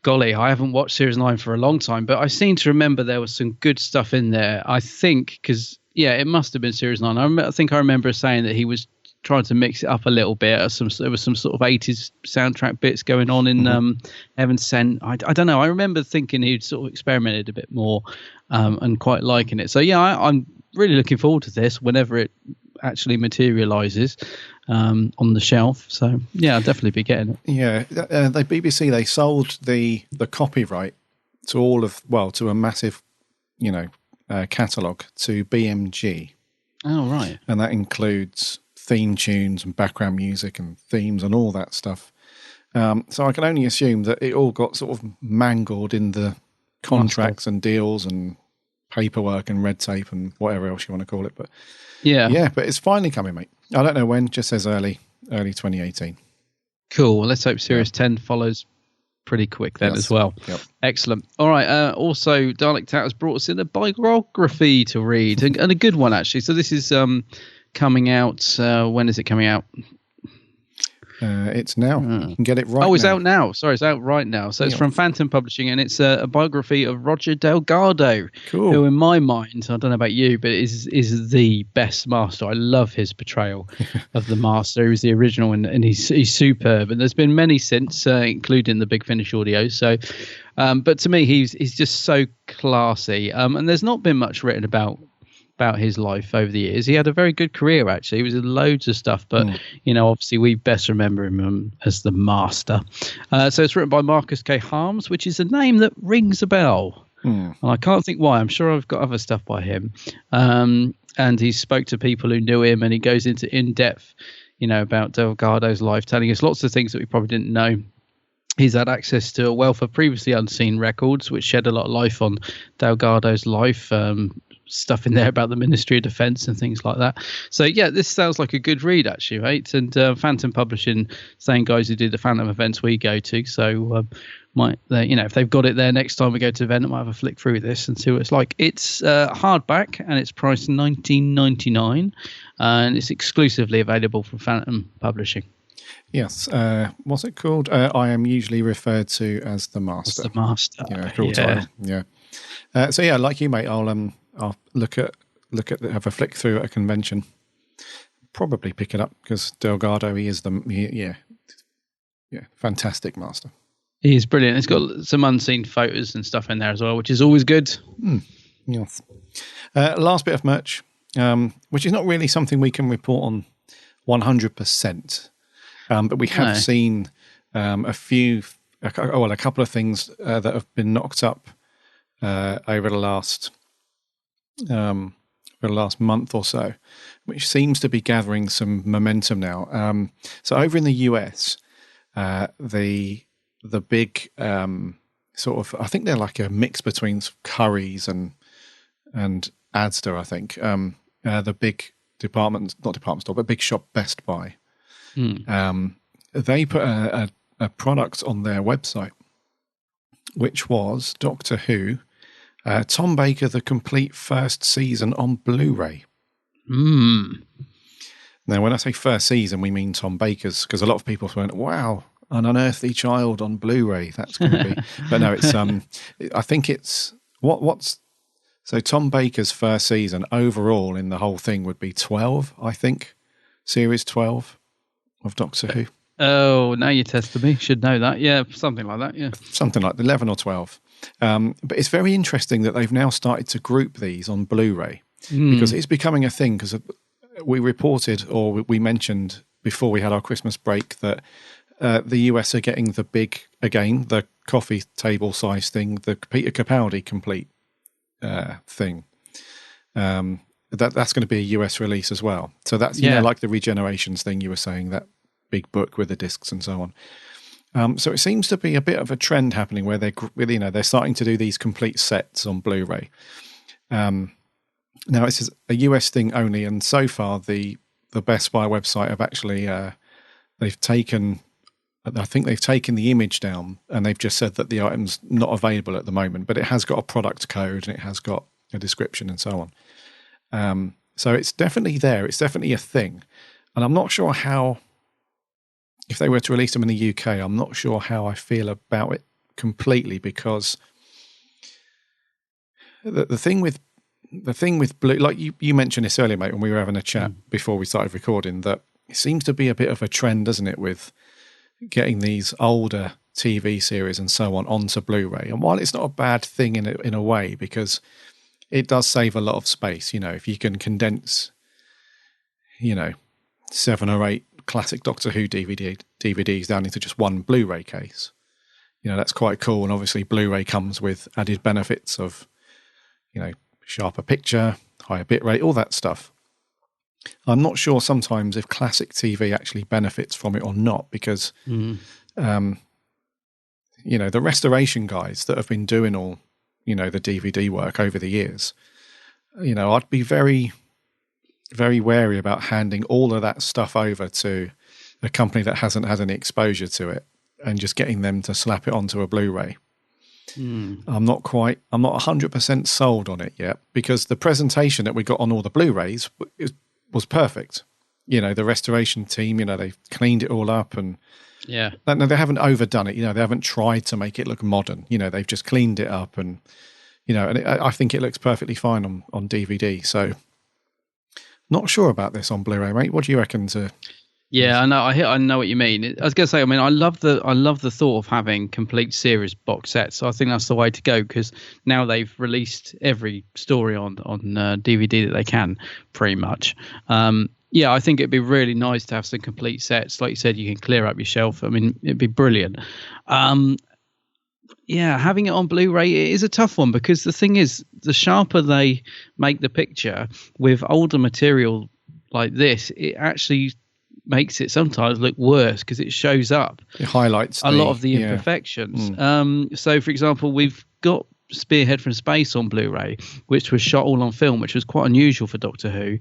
golly, I haven't watched Series 9 for a long time, but I seem to remember there was some good stuff in there. I think, because it must have been Series 9. I think I remember saying that he was trying to mix it up a little bit. There was some sort of 80s soundtrack bits going on in Heaven Sent. I don't know. I remember thinking he'd sort of experimented a bit more and quite liking it. So I'm really looking forward to this whenever it actually materializes on the shelf. So I'll definitely be getting it. The BBC, they sold the copyright to a massive catalogue to BMG. Oh right. And that includes theme tunes and background music and themes and all that stuff. So I can only assume that it all got sort of mangled in the contracts and deals and paperwork and red tape and whatever else you want to call it. But but it's finally coming, mate. I don't know when, just says early 2018. Cool. Well, let's hope Series 10 follows pretty quick then as well. Yep. Excellent. All right. Also, Dalek Tat has brought us in a biography to read, and a good one, actually. So this is coming out. When is it coming out? It's now. You can get it right now. Oh, it's out now. Sorry, it's out right now. So it's from Phantom Publishing, and it's a biography of Roger Delgado, who in my mind, I don't know about you, but is the best Master. I love his portrayal of the Master. He was the original, and he's superb. And there's been many since, including the Big Finish audio. So, but to me, he's just so classy. And there's not been much written about his life over the years. He had a very good career, actually. He was in loads of stuff, but obviously we best remember him as the Master. So it's written by Marcus K. Harms, which is a name that rings a bell. And I can't think why. I'm sure I've got other stuff by him. And he spoke to people who knew him, and he goes into in-depth, about Delgado's life, telling us lots of things that we probably didn't know. He's had access to a wealth of previously unseen records, which shed a lot of light on Delgado's life, stuff in there about the Ministry of Defence and things like that. So this sounds like a good read, actually, right? And Phantom Publishing, same guys who do the Phantom events we go to. So if they've got it there next time we go to the event, I might have a flick through this and see what it's like. It's hardback, and it's priced $19.99, and it's exclusively available from Phantom Publishing. Yes. What's it called? I am usually referred to as the Master. The Master. Cool title. Yeah. So like you, mate, I'll look at have a flick through at a convention. Probably pick it up, because Delgado, he is fantastic Master. He is brilliant. It's got some unseen photos and stuff in there as well, which is always good. Yes. Last bit of merch, which is not really something we can report on 100%, but we have seen a couple of things that have been knocked up over the last month or so, which seems to be gathering some momentum now. So over in the US, the big sort of, I think they're like a mix between Currys and Asda, I think. The big not department store, but big shop, Best Buy. They put a product on their website, which was Doctor Who, Tom Baker, the complete first season on Blu-ray. Now, when I say first season, we mean Tom Baker's, because a lot of people went, wow, an Unearthly Child on Blu-ray, that's going to be... But no, it's I think it's... So Tom Baker's first season overall in the whole thing would be 12, I think. Series 12 of Doctor Who. Oh, now you tested me. Should know that. Yeah, something like that, yeah. Something like 11 or 12. But it's very interesting that they've now started to group these on Blu-ray because it's becoming a thing, because we reported, or we mentioned before we had our Christmas break, that the US are getting the big, again, the coffee table size thing, the Peter Capaldi complete thing. That's going to be a US release as well. So that's, you know, like the Regenerations thing you were saying, that big book with the discs and so on. So it seems to be a bit of a trend happening where they're starting to do these complete sets on Blu-ray. Now it's a US thing only, and so far the Best Buy website have actually they've taken the image down, and they've just said that the item's not available at the moment, but it has got a product code and it has got a description and so on. So it's definitely there. It's definitely a thing, and I'm not sure how. If they were to release them in the UK, I'm not sure how I feel about it completely, because the thing with Blue, like you mentioned this earlier, mate, when we were having a chat before we started recording, that it seems to be a bit of a trend, doesn't it, with getting these older TV series and so on onto Blu-ray. And while it's not a bad thing in a way, because it does save a lot of space, you know, if you can condense, you know, 7 or 8 classic Doctor Who DVDs down into just one Blu-ray case, you know, that's quite cool. And obviously Blu-ray comes with added benefits of, you know, sharper picture, higher bitrate, all that stuff. I'm not sure sometimes if classic TV actually benefits from it or not, because, you know, the restoration guys that have been doing all, you know, the DVD work over the years, you know, I'd be very, very wary about handing all of that stuff over to a company that hasn't had any exposure to it and just getting them to slap it onto a Blu-ray. I'm not 100% sold on it yet, because the presentation that we got on all the Blu-rays was perfect. You know, the restoration team, you know, they've cleaned it all up, and no, they haven't overdone it. You know, they haven't tried to make it look modern. You know, they've just cleaned it up, and, you know, and I think it looks perfectly fine on DVD. So not sure about this on Blu-ray, mate. What do you reckon? Yeah, I know what you mean. I was going to say, I mean, I love the thought of having complete series box sets. So I think that's the way to go, because now they've released every story on DVD that they can, pretty much. Yeah, I think it'd be really nice to have some complete sets. Like you said, you can clear up your shelf. I mean, it'd be brilliant. Yeah, having it on Blu-ray is a tough one, because the thing is, the sharper they make the picture with older material like this, it actually makes it sometimes look worse, because it shows up. It highlights a lot of the imperfections. So, for example, we've got Spearhead from Space on Blu-ray, which was shot all on film, which was quite unusual for Doctor Who,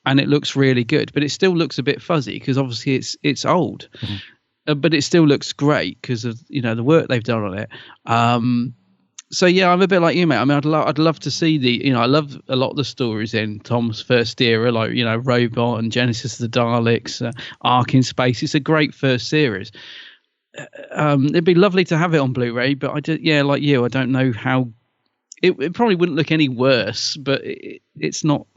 and it looks really good, but it still looks a bit fuzzy because obviously it's old. But it still looks great because of, you know, the work they've done on it. So yeah, I'm a bit like you, mate. I mean, I'd love to see I love a lot of the stories in Tom's first era, like, you know, Robot and Genesis of the Daleks, Ark in Space. It's a great first series. It'd be lovely to have it on Blu-ray, but like you, I don't know how. It probably wouldn't look any worse, but it's not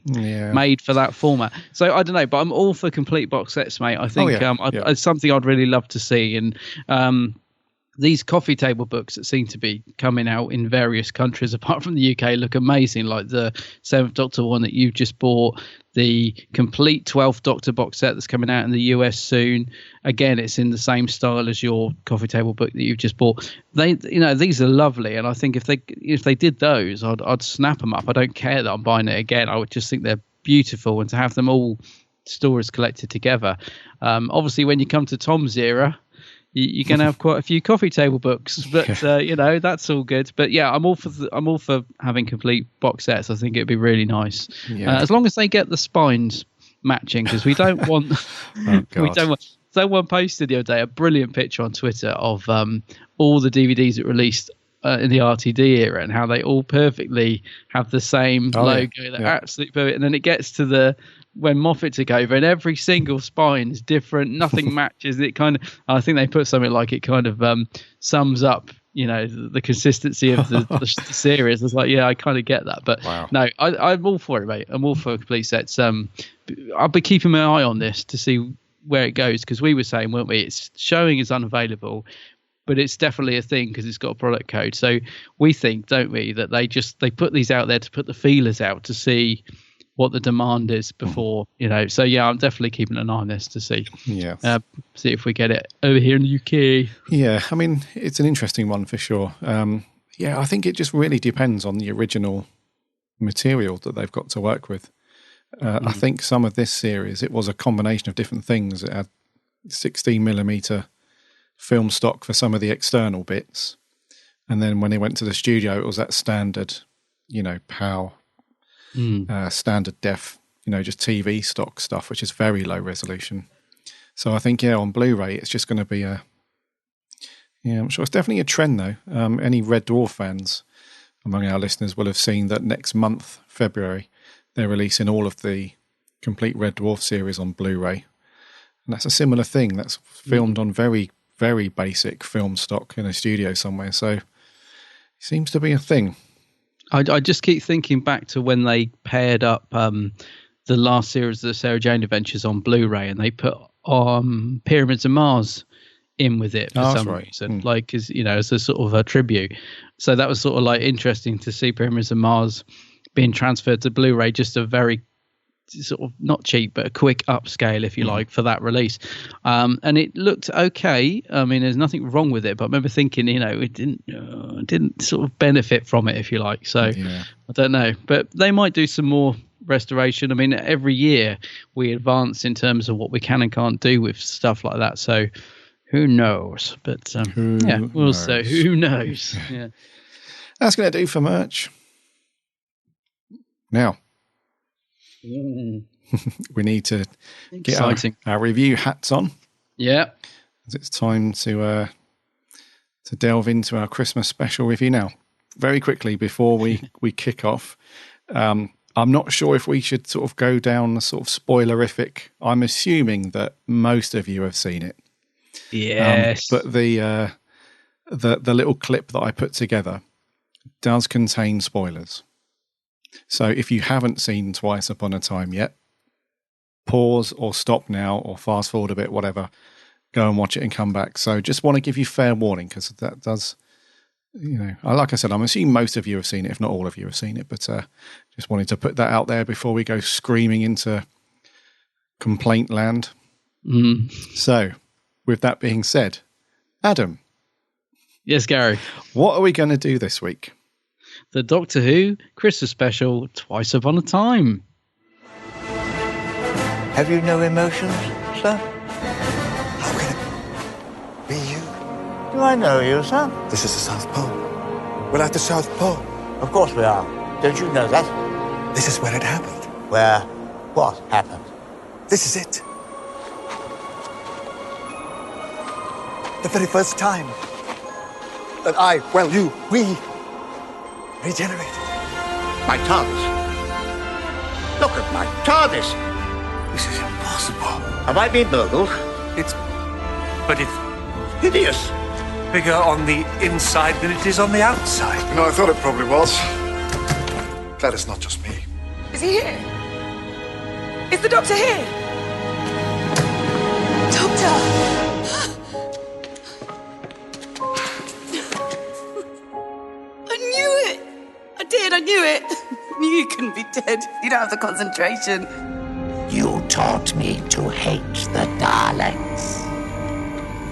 made for that format. So I don't know, but I'm all for complete box sets, mate. I think it's something I'd really love to see. And these coffee table books that seem to be coming out in various countries apart from the UK look amazing, like the 7th Doctor one that you've just bought, the complete 12th Doctor box set that's coming out in the US soon. Again, it's in the same style as your coffee table book that you've just bought. These are lovely, and I think if they did those, I'd snap them up. I don't care that I'm buying it again. I would just think they're beautiful, and to have them all stories collected together. Obviously, when you come to Tom's era, you're going to have quite a few coffee table books. But that's all good. But yeah, I'm all for having complete box sets. I think it'd be really nice, as long as they get the spines matching, because we don't want Someone posted the other day a brilliant picture on Twitter of all the DVDs that released in the RTD era, and how they all perfectly have the same logo. They're absolutely perfect. And then it gets to when Moffat took over, and every single spine is different. Nothing matches. It kind of, I think they put something like it kind of sums up, the consistency of the series. It's like, I kind of get that. But no, I'm all for it, mate. I'm all for complete sets. I'll be keeping my eye on this to see where it goes, because we were saying, weren't we, it's showing is unavailable, but it's definitely a thing because it's got a product code. So we think, don't we, that they put these out there to put the feelers out to see what the demand is before, So yeah, I'm definitely keeping an eye on this to see. Yeah. See if we get it over here in the UK. Yeah, I mean, it's an interesting one for sure. I think it just really depends on the original material that they've got to work with. I think some of this series, it was a combination of different things. It had 16mm film stock for some of the external bits. And then when they went to the studio, it was that standard, PAL, standard def, just TV stock stuff, which is very low resolution. So I think, on Blu-ray, it's just going to be I'm sure it's definitely a trend though. Any Red Dwarf fans among our listeners will have seen that next month, February, they're releasing all of the complete Red Dwarf series on Blu-ray. And that's a similar thing. That's filmed on very, very basic film stock in a studio somewhere. So it seems to be a thing. I just keep thinking back to when they paired up the last series of the Sarah Jane Adventures on Blu-ray, and they put Pyramids of Mars in with it for some reason, like as a sort of a tribute. So that was sort of like interesting to see Pyramids of Mars being transferred to Blu-ray, just a very sort of not cheap, but a quick upscale, if you like, for that release. And it looked okay. I mean, there's nothing wrong with it, but I remember thinking, it didn't sort of benefit from it, if you like. So I don't know, but they might do some more restoration. I mean, every year we advance in terms of what we can and can't do with stuff like that. So who knows? But we'll see. Who knows? Yeah. That's going to do for merch. Now, we need to get our review hats on. Yeah. It's time to delve into our Christmas special review now. Very quickly, before we kick off, I'm not sure if we should sort of go down the sort of spoilerific. I'm assuming that most of you have seen it. Yes. But the little clip that I put together does contain spoilers. So if you haven't seen Twice Upon a Time yet, pause or stop now or fast forward a bit, whatever. Go and watch it and come back. So just want to give you fair warning, because that does, like I said, I'm assuming most of you have seen it, if not all of you have seen it, but just wanted to put that out there before we go screaming into complaint land. So with that being said, Adam. Yes, Gary. What are we going to do this week? The Doctor Who Christmas special, Twice Upon a Time. Have you no emotions, sir? How can it be you? Do I know you, sir? This is the South Pole. We're at the South Pole. Of course we are. Don't you know that? This is where it happened. Where what happened? This is it. The very first time that we regenerated. My TARDIS. Look at my TARDIS. This is impossible. Have I been burgled? It's hideous. Bigger on the inside than it is on the outside. I thought it probably was. Glad it's not just me. Is he here? Is the Doctor here? Doctor! I knew it. I knew you couldn't be dead. You don't have the concentration. You taught me to hate the Daleks.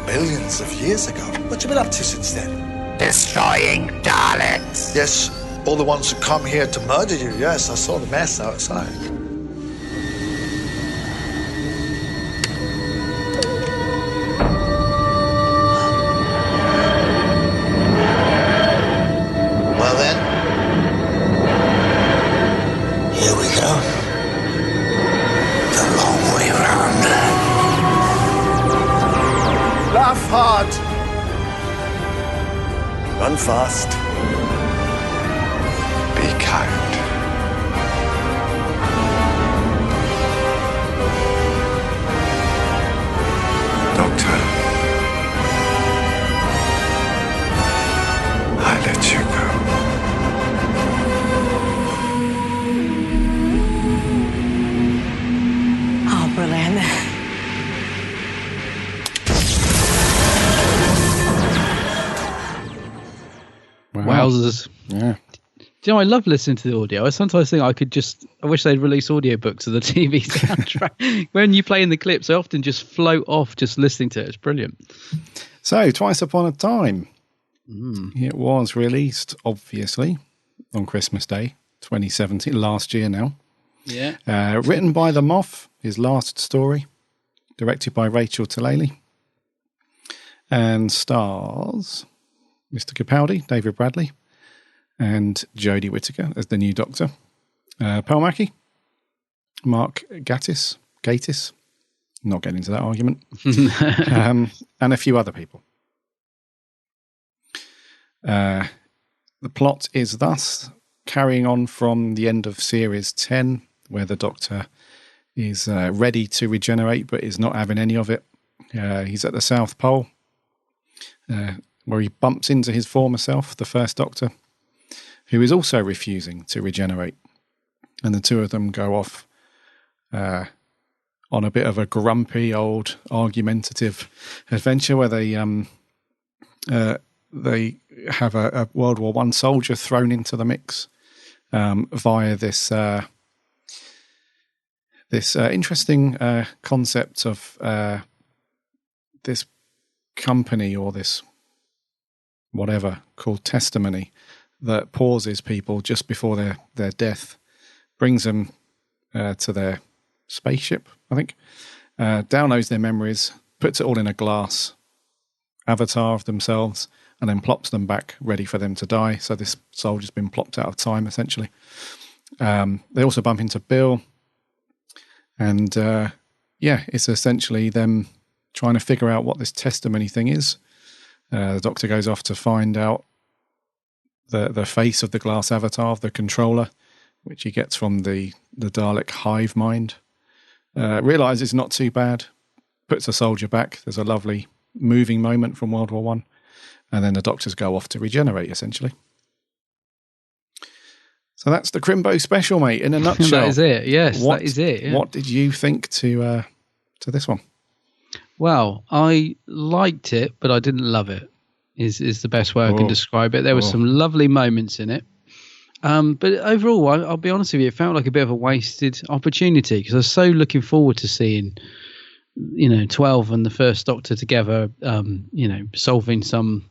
Billions of years ago. What you been up to since then? Destroying Daleks. Yes, all the ones who come here to murder you. Yes, I saw the mess outside. Laugh hard. Run fast. Be kind. Doctor, I let you go. Oh, brilliant. Wowzers. Yeah. Do you know, I love listening to the audio. I sometimes think I wish they'd release audiobooks of the TV soundtrack. When you play in the clips, I often just float off just listening to it. It's brilliant. So, Twice Upon a Time. It was released, obviously, on Christmas Day, 2017, last year now. Yeah. Written by The Moth, his last story. Directed by Rachel Talalay. And stars Mr. Capaldi, David Bradley, and Jodie Whittaker as the new Doctor. Pearl Mackie, Mark Gatiss, not getting into that argument, and a few other people. The plot is thus carrying on from the end of Series 10, where the Doctor is ready to regenerate but is not having any of it. He's at the South Pole, where he bumps into his former self, the First Doctor, who is also refusing to regenerate. And the two of them go off on a bit of a grumpy, old, argumentative adventure where they have a World War I soldier thrown into the mix via this interesting concept of this company or this whatever called testimony that pauses people just before their death, brings them to their spaceship, I think, downloads their memories, puts it all in a glass avatar of themselves, and then plops them back ready for them to die. So this soldier's been plopped out of time, essentially. They also bump into Bill, and it's essentially them trying to figure out what this testimony thing is. The Doctor goes off to find out the face of the glass avatar of the controller, which he gets from the Dalek hive mind. Realises it's not too bad, puts the soldier back. There's a lovely moving moment from World War I, and then the Doctors go off to regenerate, essentially. So that's the Crimbo special, mate, in a nutshell. That is it, yes, that is it. Yeah. What did you think to this one? Well, I liked it, but I didn't love it, is the best way I can describe it. There were some lovely moments in it. But overall, I'll be honest with you, it felt like a bit of a wasted opportunity because I was so looking forward to seeing, 12 and the First Doctor together, solving some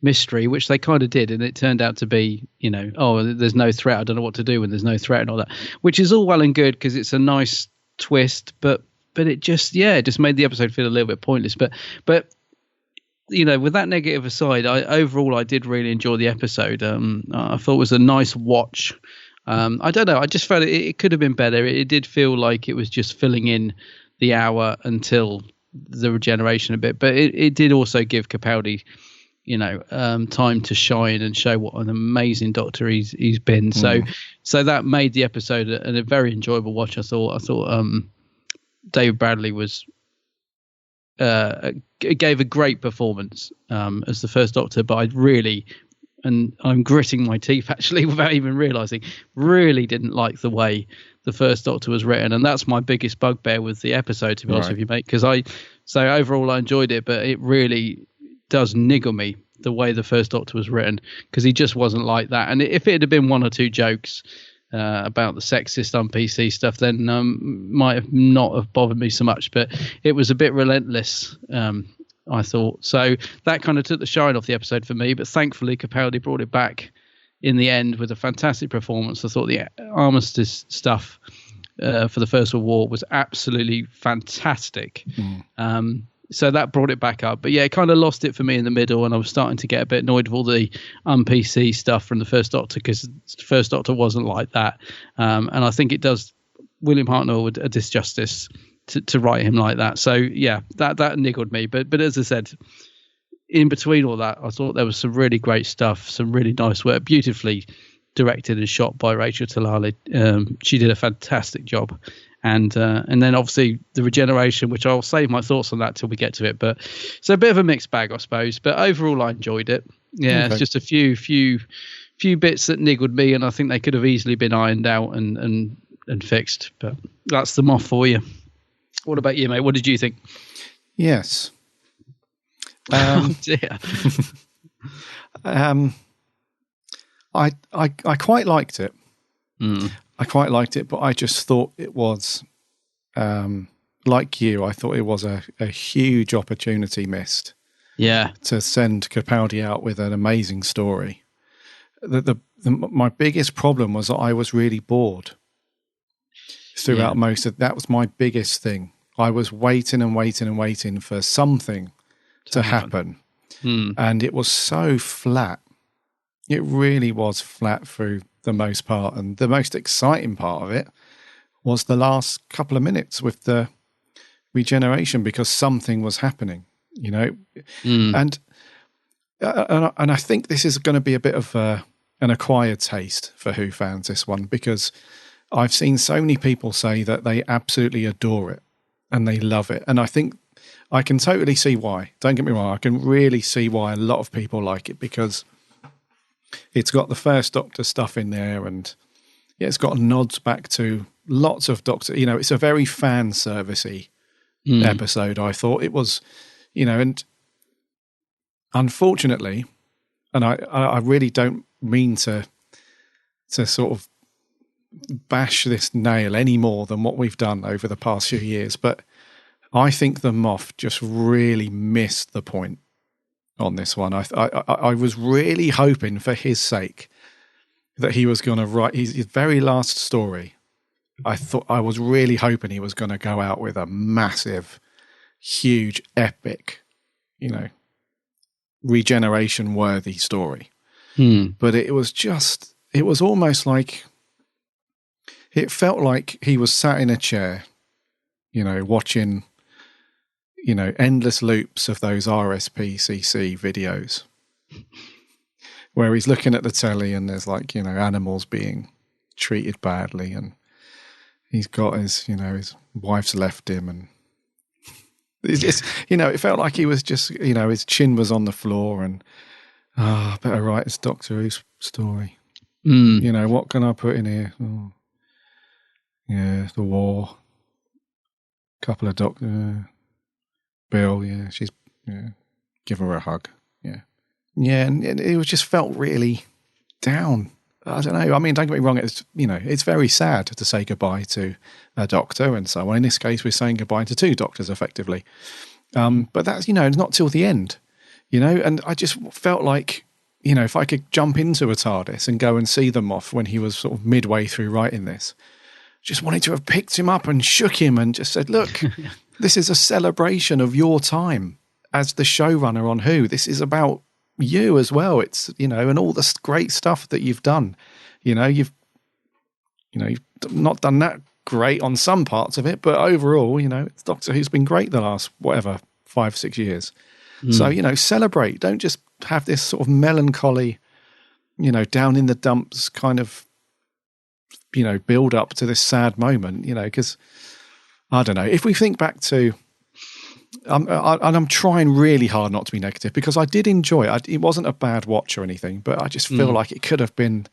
mystery, which they kind of did. And it turned out to be, there's no threat. I don't know what to do when there's no threat and all that, which is all well and good because it's a nice twist, but it just made the episode feel a little bit pointless. But with that negative aside, overall I did really enjoy the episode. I thought it was a nice watch. I don't know. I just felt it could have been better. It did feel like it was just filling in the hour until the regeneration a bit, but it did also give Capaldi, time to shine and show what an amazing Doctor he's been. So that made the episode a very enjoyable watch. I thought David Bradley gave a great performance as the First Doctor, but I'm gritting my teeth actually without even realising, really didn't like the way the First Doctor was written, and that's my biggest bugbear with the episode, to be honest with you, mate. Because overall I enjoyed it, but it really does niggle me the way the First Doctor was written because he just wasn't like that. And if it had been one or two jokes about the sexist on PC stuff, then might have not have bothered me so much. But it was a bit relentless, I thought. So that kind of took the shine off the episode for me. But thankfully, Capaldi brought it back in the end with a fantastic performance. I thought the armistice stuff for the First World War was absolutely fantastic. So that brought it back up. But yeah, it kind of lost it for me in the middle, and I was starting to get a bit annoyed with all the PC stuff from the First Doctor because the First Doctor wasn't like that. And I think it does William Hartnell a disjustice to write him like that. So yeah, that niggled me. But as I said, in between all that, I thought there was some really great stuff, some really nice work, beautifully directed and shot by Rachel Talali. She did a fantastic job. And then obviously the regeneration, which I'll save my thoughts on that till we get to it. But so a bit of a mixed bag, I suppose. But overall, I enjoyed it. Yeah, okay. It's just a few bits that niggled me, and I think they could have easily been ironed out and fixed. But that's the Moth for you. What about you, mate? What did you think? Yes. Oh dear. I quite liked it. Mm. I quite liked it, but I just thought it was, like you, I thought it was a huge opportunity missed. Yeah. To send Capaldi out with an amazing story. My biggest problem was that I was really bored throughout most of that. Was my biggest thing. I was waiting and waiting and waiting for something to happen. And it was so flat. It really was flat through the most part, and the most exciting part of it was the last couple of minutes with the regeneration, because something was happening, you know. And I think this is going to be a bit of an acquired taste for Who fans, this one, because I've seen so many people say that they absolutely adore it and they love it, and I think I can totally see why. Don't get me wrong, I can really see why a lot of people like it, because it's got the first Doctor stuff in there, and it's got nods back to lots of Doctor. You know, it's a very fan servicey episode. I thought it was, you know, and unfortunately, and I really don't mean to sort of bash this nail any more than what we've done over the past few years, but I think the Moth just really missed the point on this one. I was really hoping, for his sake, that he was going to write his very last story. I was really hoping he was going to go out with a massive, huge, epic, you know, regeneration worthy story. But it was almost like, it felt like he was sat in a chair, you know, watching, you know, endless loops of those RSPCC videos where he's looking at the telly and there's, like, you know, animals being treated badly, and he's got his, you know, his wife's left him, and it's, you know, it felt like he was just, you know, his chin was on the floor, and better write his Doctor Who's story. You know, what can I put in here? Oh, yeah, the war, couple of Doctor Bill, give her a hug, and it was just felt really down. I don't know. I mean, don't get me wrong. It's, you know, it's very sad to say goodbye to a Doctor and so on. In this case, we're saying goodbye to two Doctors, effectively. But that's, you know, not till the end, you know. And I just felt like, you know, if I could jump into a TARDIS and go and see the Moth when he was sort of midway through writing this, just wanted to have picked him up and shook him and just said, look, this is a celebration of your time as the showrunner on Who. This is about you as well. It's, you know, and all the great stuff that you've done. You know, you've not done that great on some parts of it, but overall, you know, it's Doctor Who's been great the last, 5-6 years. So, you know, celebrate. Don't just have this sort of melancholy, you know, down in the dumps kind of, you know, build up to this sad moment, you know, because I don't know. If we think back to, I'm trying really hard not to be negative, because I did enjoy it. It wasn't a bad watch or anything, but I just feel like it could have been,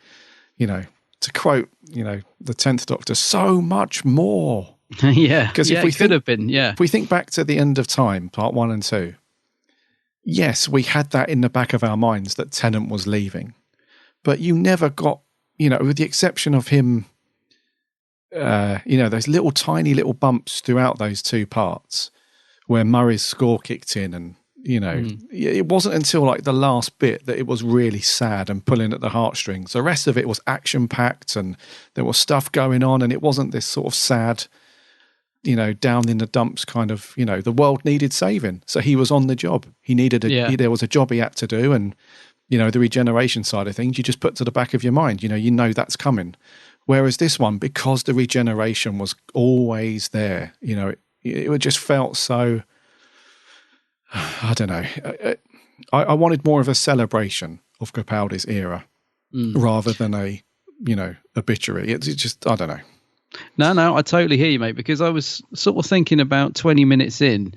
you know, to quote, you know, the 10th Doctor, so much more. Yeah, because if we could have been, if we think back to the end of time, part 1 and 2, yes, we had that in the back of our minds that Tennant was leaving, but you never got, you know, with the exception of him, you know, those little tiny little bumps throughout those two parts where Murray's score kicked in, and, you know, it wasn't until like the last bit that it was really sad and pulling at the heartstrings. The rest of it was action packed and there was stuff going on, and it wasn't this sort of sad, you know, down in the dumps kind of, you know, the world needed saving. So he was on the job. He needed there was a job he had to do, and, you know, the regeneration side of things, you just put to the back of your mind, you know that's coming. Whereas this one, because the regeneration was always there, you know, It just felt so, I don't know. I wanted more of a celebration of Capaldi's era rather than a, obituary. It's just, I don't know. No, I totally hear you, mate, because I was sort of thinking about 20 minutes in.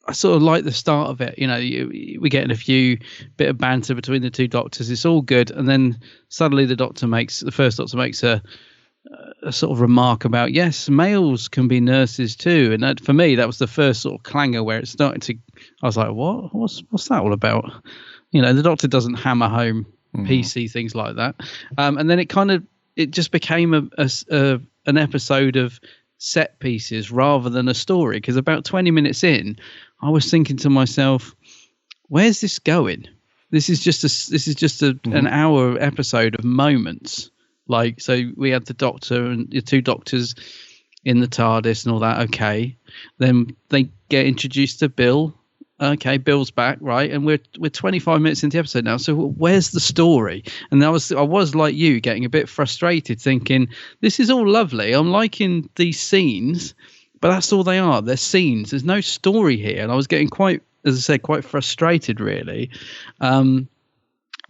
I sort of like the start of it. We're getting a few bit of banter between the two doctors. It's all good. And then suddenly the first doctor makes a sort of remark about, yes, males can be nurses too. And that, for me, that was the first sort of clangor where it started to, I was like, what? What's that all about? The doctor doesn't hammer home PC things like that. And then it just became an episode of set pieces rather than a story, because about 20 minutes in, I was thinking to myself, where's this going? This is just an hour episode of moments. Like, so we had the doctor and the two doctors in the TARDIS and all that. Okay. Then they get introduced to Bill. Okay, Bill's back, right? And we're 25 minutes into the episode now. So where's the story? And I was like you, getting a bit frustrated, thinking, this is all lovely. I'm liking these scenes, but that's all they are. They're scenes. There's no story here. And I was getting quite frustrated, really.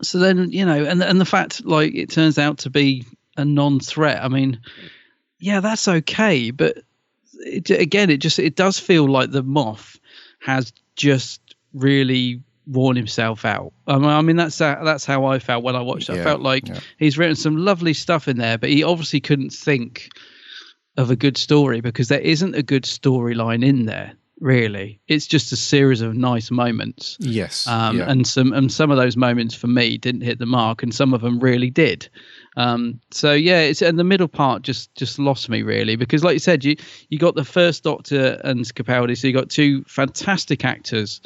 So then, and the fact, like, it turns out to be a non-threat. I mean, yeah, that's okay. But it does feel like the Moff has just really worn himself out. I mean, that's how I felt when I watched it. I felt like he's written some lovely stuff in there, but he obviously couldn't think of a good story, because there isn't a good storyline in there, really. It's just a series of nice moments. Yes. And some of those moments for me didn't hit the mark, and some of them really did. So yeah, it's, and the middle part just lost me, really, because like you said, you got the first Doctor and Capaldi, so you got two fantastic actors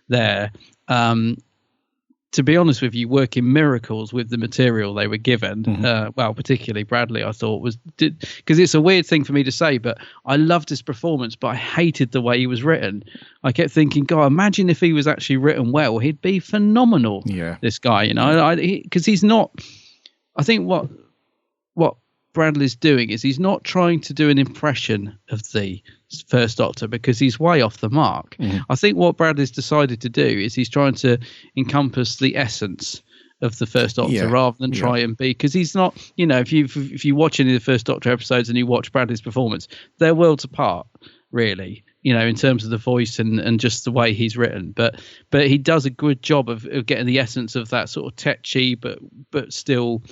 there. To be honest with you, working miracles with the material they were given. Well, particularly Bradley, I thought because it's a weird thing for me to say, but I loved his performance, but I hated the way he was written. I kept thinking, God, imagine if he was actually written well, he'd be phenomenal. Yeah, this guy, because he's not. I think what Bradley's doing is he's not trying to do an impression of the first Doctor, because he's way off the mark. I think what Bradley's decided to do is he's trying to encompass the essence of the first Doctor rather than try and be, because he's not, if you watch any of the first Doctor episodes and you watch Bradley's performance, they're worlds apart, really, in terms of the voice and just the way he's written. But he does a good job of getting the essence of that sort of tetchy, but still,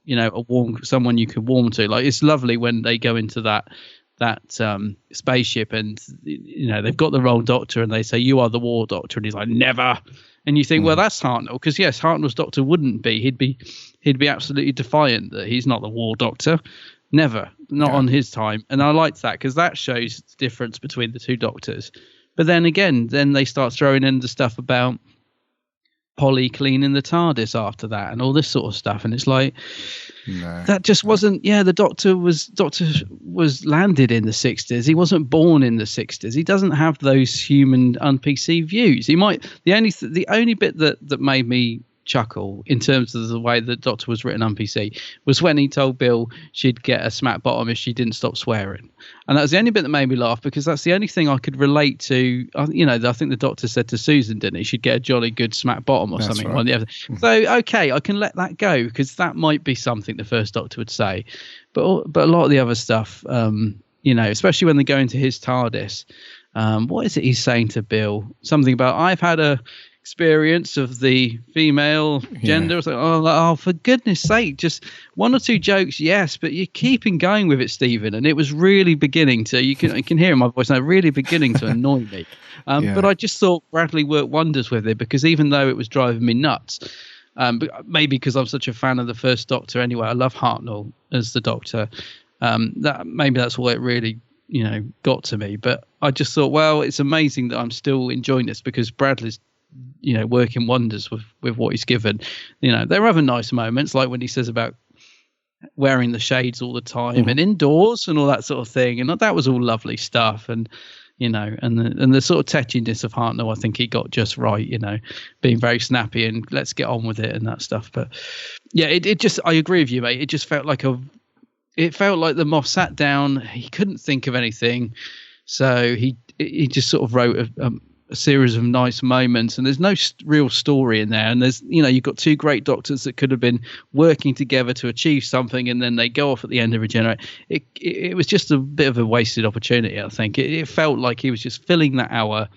a warm, someone you can warm to. Like, it's lovely when they go into that spaceship and they've got the wrong Doctor and they say, you are the War Doctor, and he's like, never. And you think, well, that's Hartnell, because yes, Hartnell's Doctor wouldn't be. He'd be absolutely defiant that he's not the War Doctor. Never, not on his time. And I liked that, because that shows the difference between the two Doctors. But then again, they start throwing in the stuff about Polly cleaning the TARDIS after that and all this sort of stuff, and it's like, that just wasn't. The Doctor was landed in the 60s. He wasn't born in the 60s. He doesn't have those human un-PC views. He might. The only bit that made me chuckle in terms of the way the Doctor was written on PC was when he told Bill she'd get a smack bottom if she didn't stop swearing, and that was the only bit that made me laugh, because that's the only thing I could relate to. I think the Doctor said to Susan, didn't he, she'd get a jolly good smack bottom or something. Right. So okay, I can let that go, because that might be something the first Doctor would say, but a lot of the other stuff, especially when they go into his TARDIS, what is it he's saying to Bill? Something about, I've had a experience of the female gender. Like, oh, for goodness sake, just one or two jokes, yes, but you're keeping going with it, Stephen, and it was really beginning to, you can hear in my voice now, really beginning to annoy me. But I just thought Bradley worked wonders with it, because even though it was driving me nuts, maybe because I'm such a fan of the first Doctor anyway, I love Hartnell as the Doctor, that's what it really got to me. But I just thought, well, it's amazing that I'm still enjoying this, because Bradley's working wonders with what he's given. There are other nice moments, like when he says about wearing the shades all the time and indoors and all that sort of thing, and that was all lovely stuff. And and the sort of tetchiness of Hartnell, I think he got just right, being very snappy and let's get on with it and that stuff. But yeah, it just, I agree with you, mate, it just felt like it felt like the Moff sat down. He couldn't think of anything, so he just sort of wrote a series of nice moments, and there's no real story in there. And there's, you've got two great doctors that could have been working together to achieve something, and then they go off at the end of Regenerate. It was just a bit of a wasted opportunity, I think. It felt like he was just filling that hour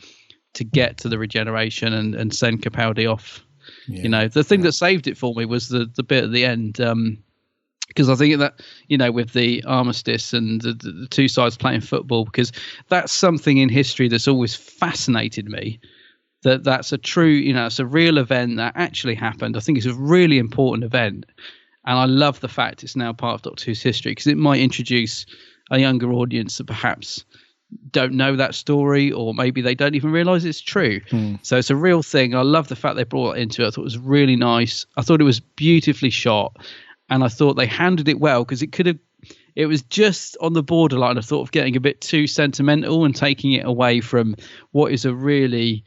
to get to the regeneration and send Capaldi off. Yeah. The thing that saved it for me was the bit at the end. Because I think that, with the armistice and the two sides playing football, because that's something in history that's always fascinated me, that's a true, it's a real event that actually happened. I think it's a really important event. And I love the fact it's now part of Doctor Who's history, because it might introduce a younger audience that perhaps don't know that story, or maybe they don't even realise it's true. So it's a real thing. I love the fact they brought it into it. I thought it was really nice. I thought it was beautifully shot. And I thought they handled it well, because it was just on the borderline, I thought, of getting a bit too sentimental and taking it away from what is a really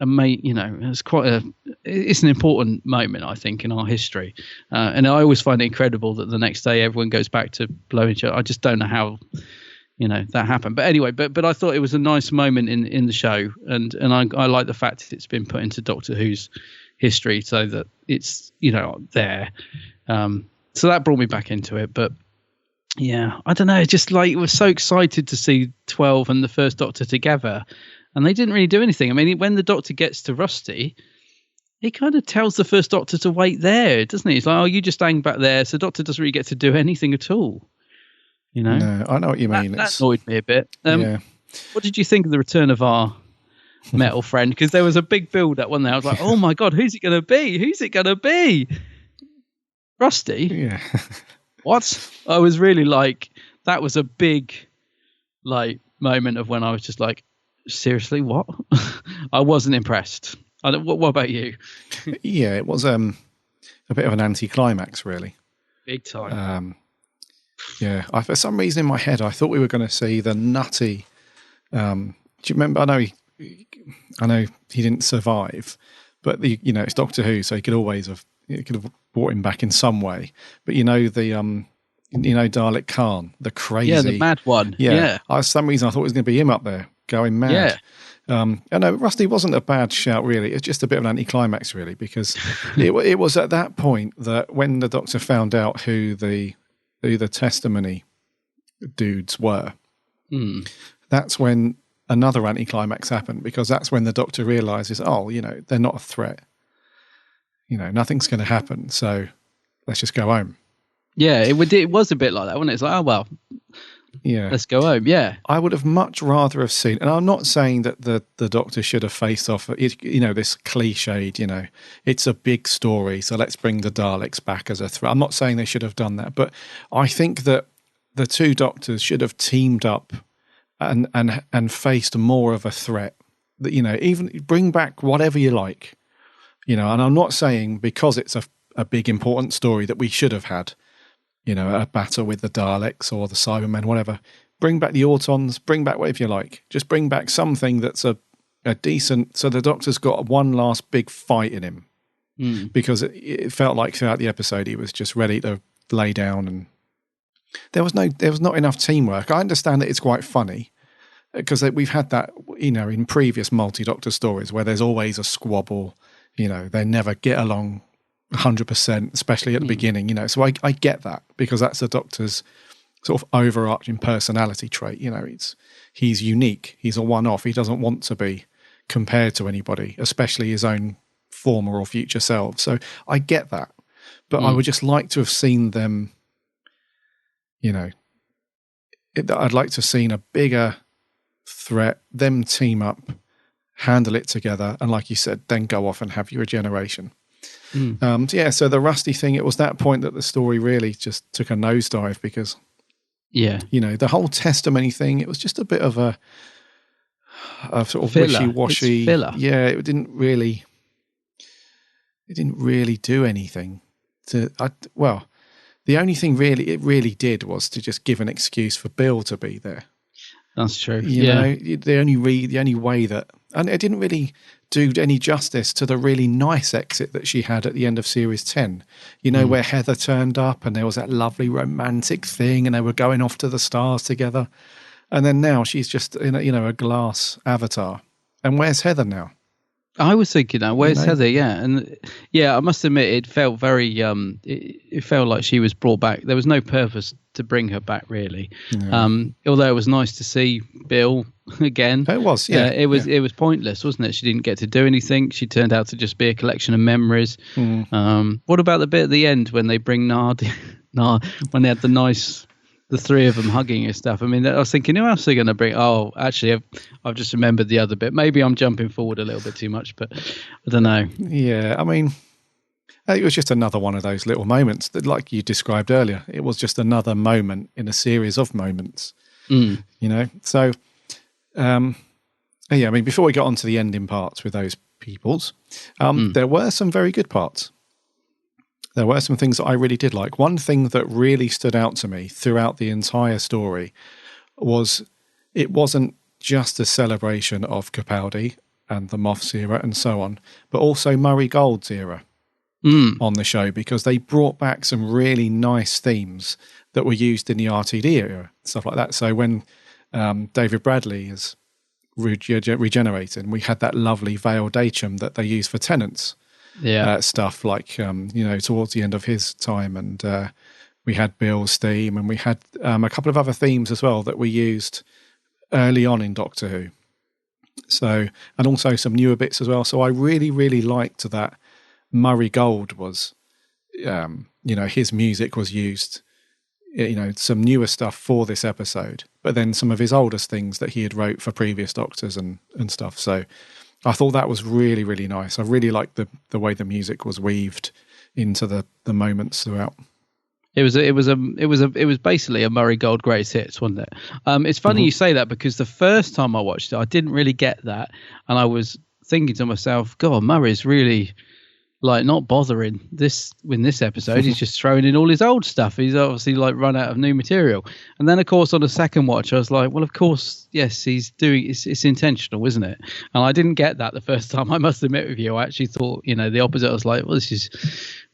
it's an important moment, I think, in our history. And I always find it incredible that the next day everyone goes back to blowing each other. I just don't know how, that happened. But anyway, but I thought it was a nice moment in the show. And I like the fact that it's been put into Doctor Who's history so that it's, there. So that brought me back into it. But yeah, I don't know. Just like, we're so excited to see 12 and the First Doctor together, and they didn't really do anything. I mean, when the Doctor gets to Rusty, he kind of tells the First Doctor to wait there, doesn't he? He's like, "Oh, you just hang back there." So the Doctor doesn't really get to do anything at all. No, I know what you mean. That annoyed me a bit. What did you think of the return of our metal friend? Because there was a big build up one there. I was like, "Oh my god, who's it going to be? Who's it going to be?" Rusty? Yeah. What? I was really like, that was a big moment of when I was just like, seriously, what? I wasn't impressed. What about you? Yeah, it was a bit of an anticlimax, really. Big time. Yeah, for some reason in my head, I thought we were going to see the nutty. Do you remember? I know he didn't survive, but it's Doctor Who, so he could have brought him back in some way. But Dalek Khan, the crazy, the mad one. Yeah. For some reason I thought it was going to be him up there going mad. Yeah. I know Rusty wasn't a bad shout, really. It's just a bit of an anticlimax, really, because it was at that point that when the Doctor found out who the testimony dudes were, that's when another anticlimax happened, because that's when the Doctor realises, they're not a threat. Nothing's going to happen, so let's just go home. Yeah, it was a bit like that, wasn't it? It's like, oh, well, let's go home, yeah. I would have much rather have seen, and I'm not saying that the Doctor should have faced off, this cliched, it's a big story, so let's bring the Daleks back as a threat. I'm not saying they should have done that, but I think that the two Doctors should have teamed up and faced more of a threat. That, even bring back whatever you like. And I'm not saying because it's a big important story that we should have had, a battle with the Daleks or the Cybermen, whatever. Bring back the Autons, bring back whatever you like. Just bring back something that's a decent, so the Doctor's got one last big fight in him. Because it felt like throughout the episode he was just ready to lay down, and there was not enough teamwork. I understand that it's quite funny, because we've had that, in previous multi-Doctor stories where there's always a squabble. They never get along 100%, especially at the beginning, So I get that, because that's the Doctor's sort of overarching personality trait. He's unique. He's a one-off. He doesn't want to be compared to anybody, especially his own former or future selves. So I get that. But I would just like to have seen them, I'd like to have seen a bigger threat, them team up, handle it together, and like you said, then go off and have your regeneration. So the Rusty thing, it was that point that the story really just took a nosedive, because the whole testimony thing, it was just a bit of a sort of filler. wishy-washy filler. Yeah, it didn't really do anything the only thing it really did was to just give an excuse for Bill to be there. That's true. The only way that And it didn't really do any justice to the really nice exit that she had at the end of Series 10. You know, where Heather turned up and there was that lovely romantic thing and they were going off to the stars together. And then now she's just in a glass avatar. And where's Heather now? I was thinking that. Where's Heather? Yeah. And yeah, I must admit, it felt very, it felt like she was brought back. There was no purpose to bring her back, really. Yeah. Although it was nice to see Bill again. It was, yeah. It was pointless, wasn't it? She didn't get to do anything. She turned out to just be a collection of memories. What about the bit at the end when they bring Nadia, when they had the three of them hugging and stuff? I mean, I was thinking, who else are they going to bring? Oh, actually, I've just remembered the other bit. Maybe I'm jumping forward a little bit too much, but I don't know. Yeah, I mean, it was just another one of those little moments that, like you described earlier, it was just another moment in a series of moments, you know? So, yeah, I mean, before we got on to the ending parts with those peoples, there were some very good parts. There were some things that I really did like. One thing that really stood out to me throughout the entire story was it wasn't just a celebration of Capaldi and the Moff's era and so on, but also Murray Gold's era on the show, because they brought back some really nice themes that were used in the RTD era, stuff like that. So when David Bradley is regenerating, we had that lovely Vale Dachum that they use for Tenants. Stuff like, towards the end of his time. And we had Bill's theme, and we had a couple of other themes as well that we used early on in Doctor Who. So, and also some newer bits as well. So I really, really liked that Murray Gold was, his music was used, some newer stuff for this episode, but then some of his oldest things that he had wrote for previous Doctors and stuff. So I thought that was really, really nice. I really liked the way the music was weaved into the moments throughout. It was basically a Murray Gold greatest hits, wasn't it? It's funny you say that, because the first time I watched it, I didn't really get that, and I was thinking to myself, God, Murray's really not bothering in this episode. He's just throwing in all his old stuff. He's obviously run out of new material. And then, of course, on the second watch, I was like, well, of course, yes, he's doing it's intentional, isn't it? And I didn't get that the first time, I must admit with you. I actually thought, the opposite. I was like, well, this is,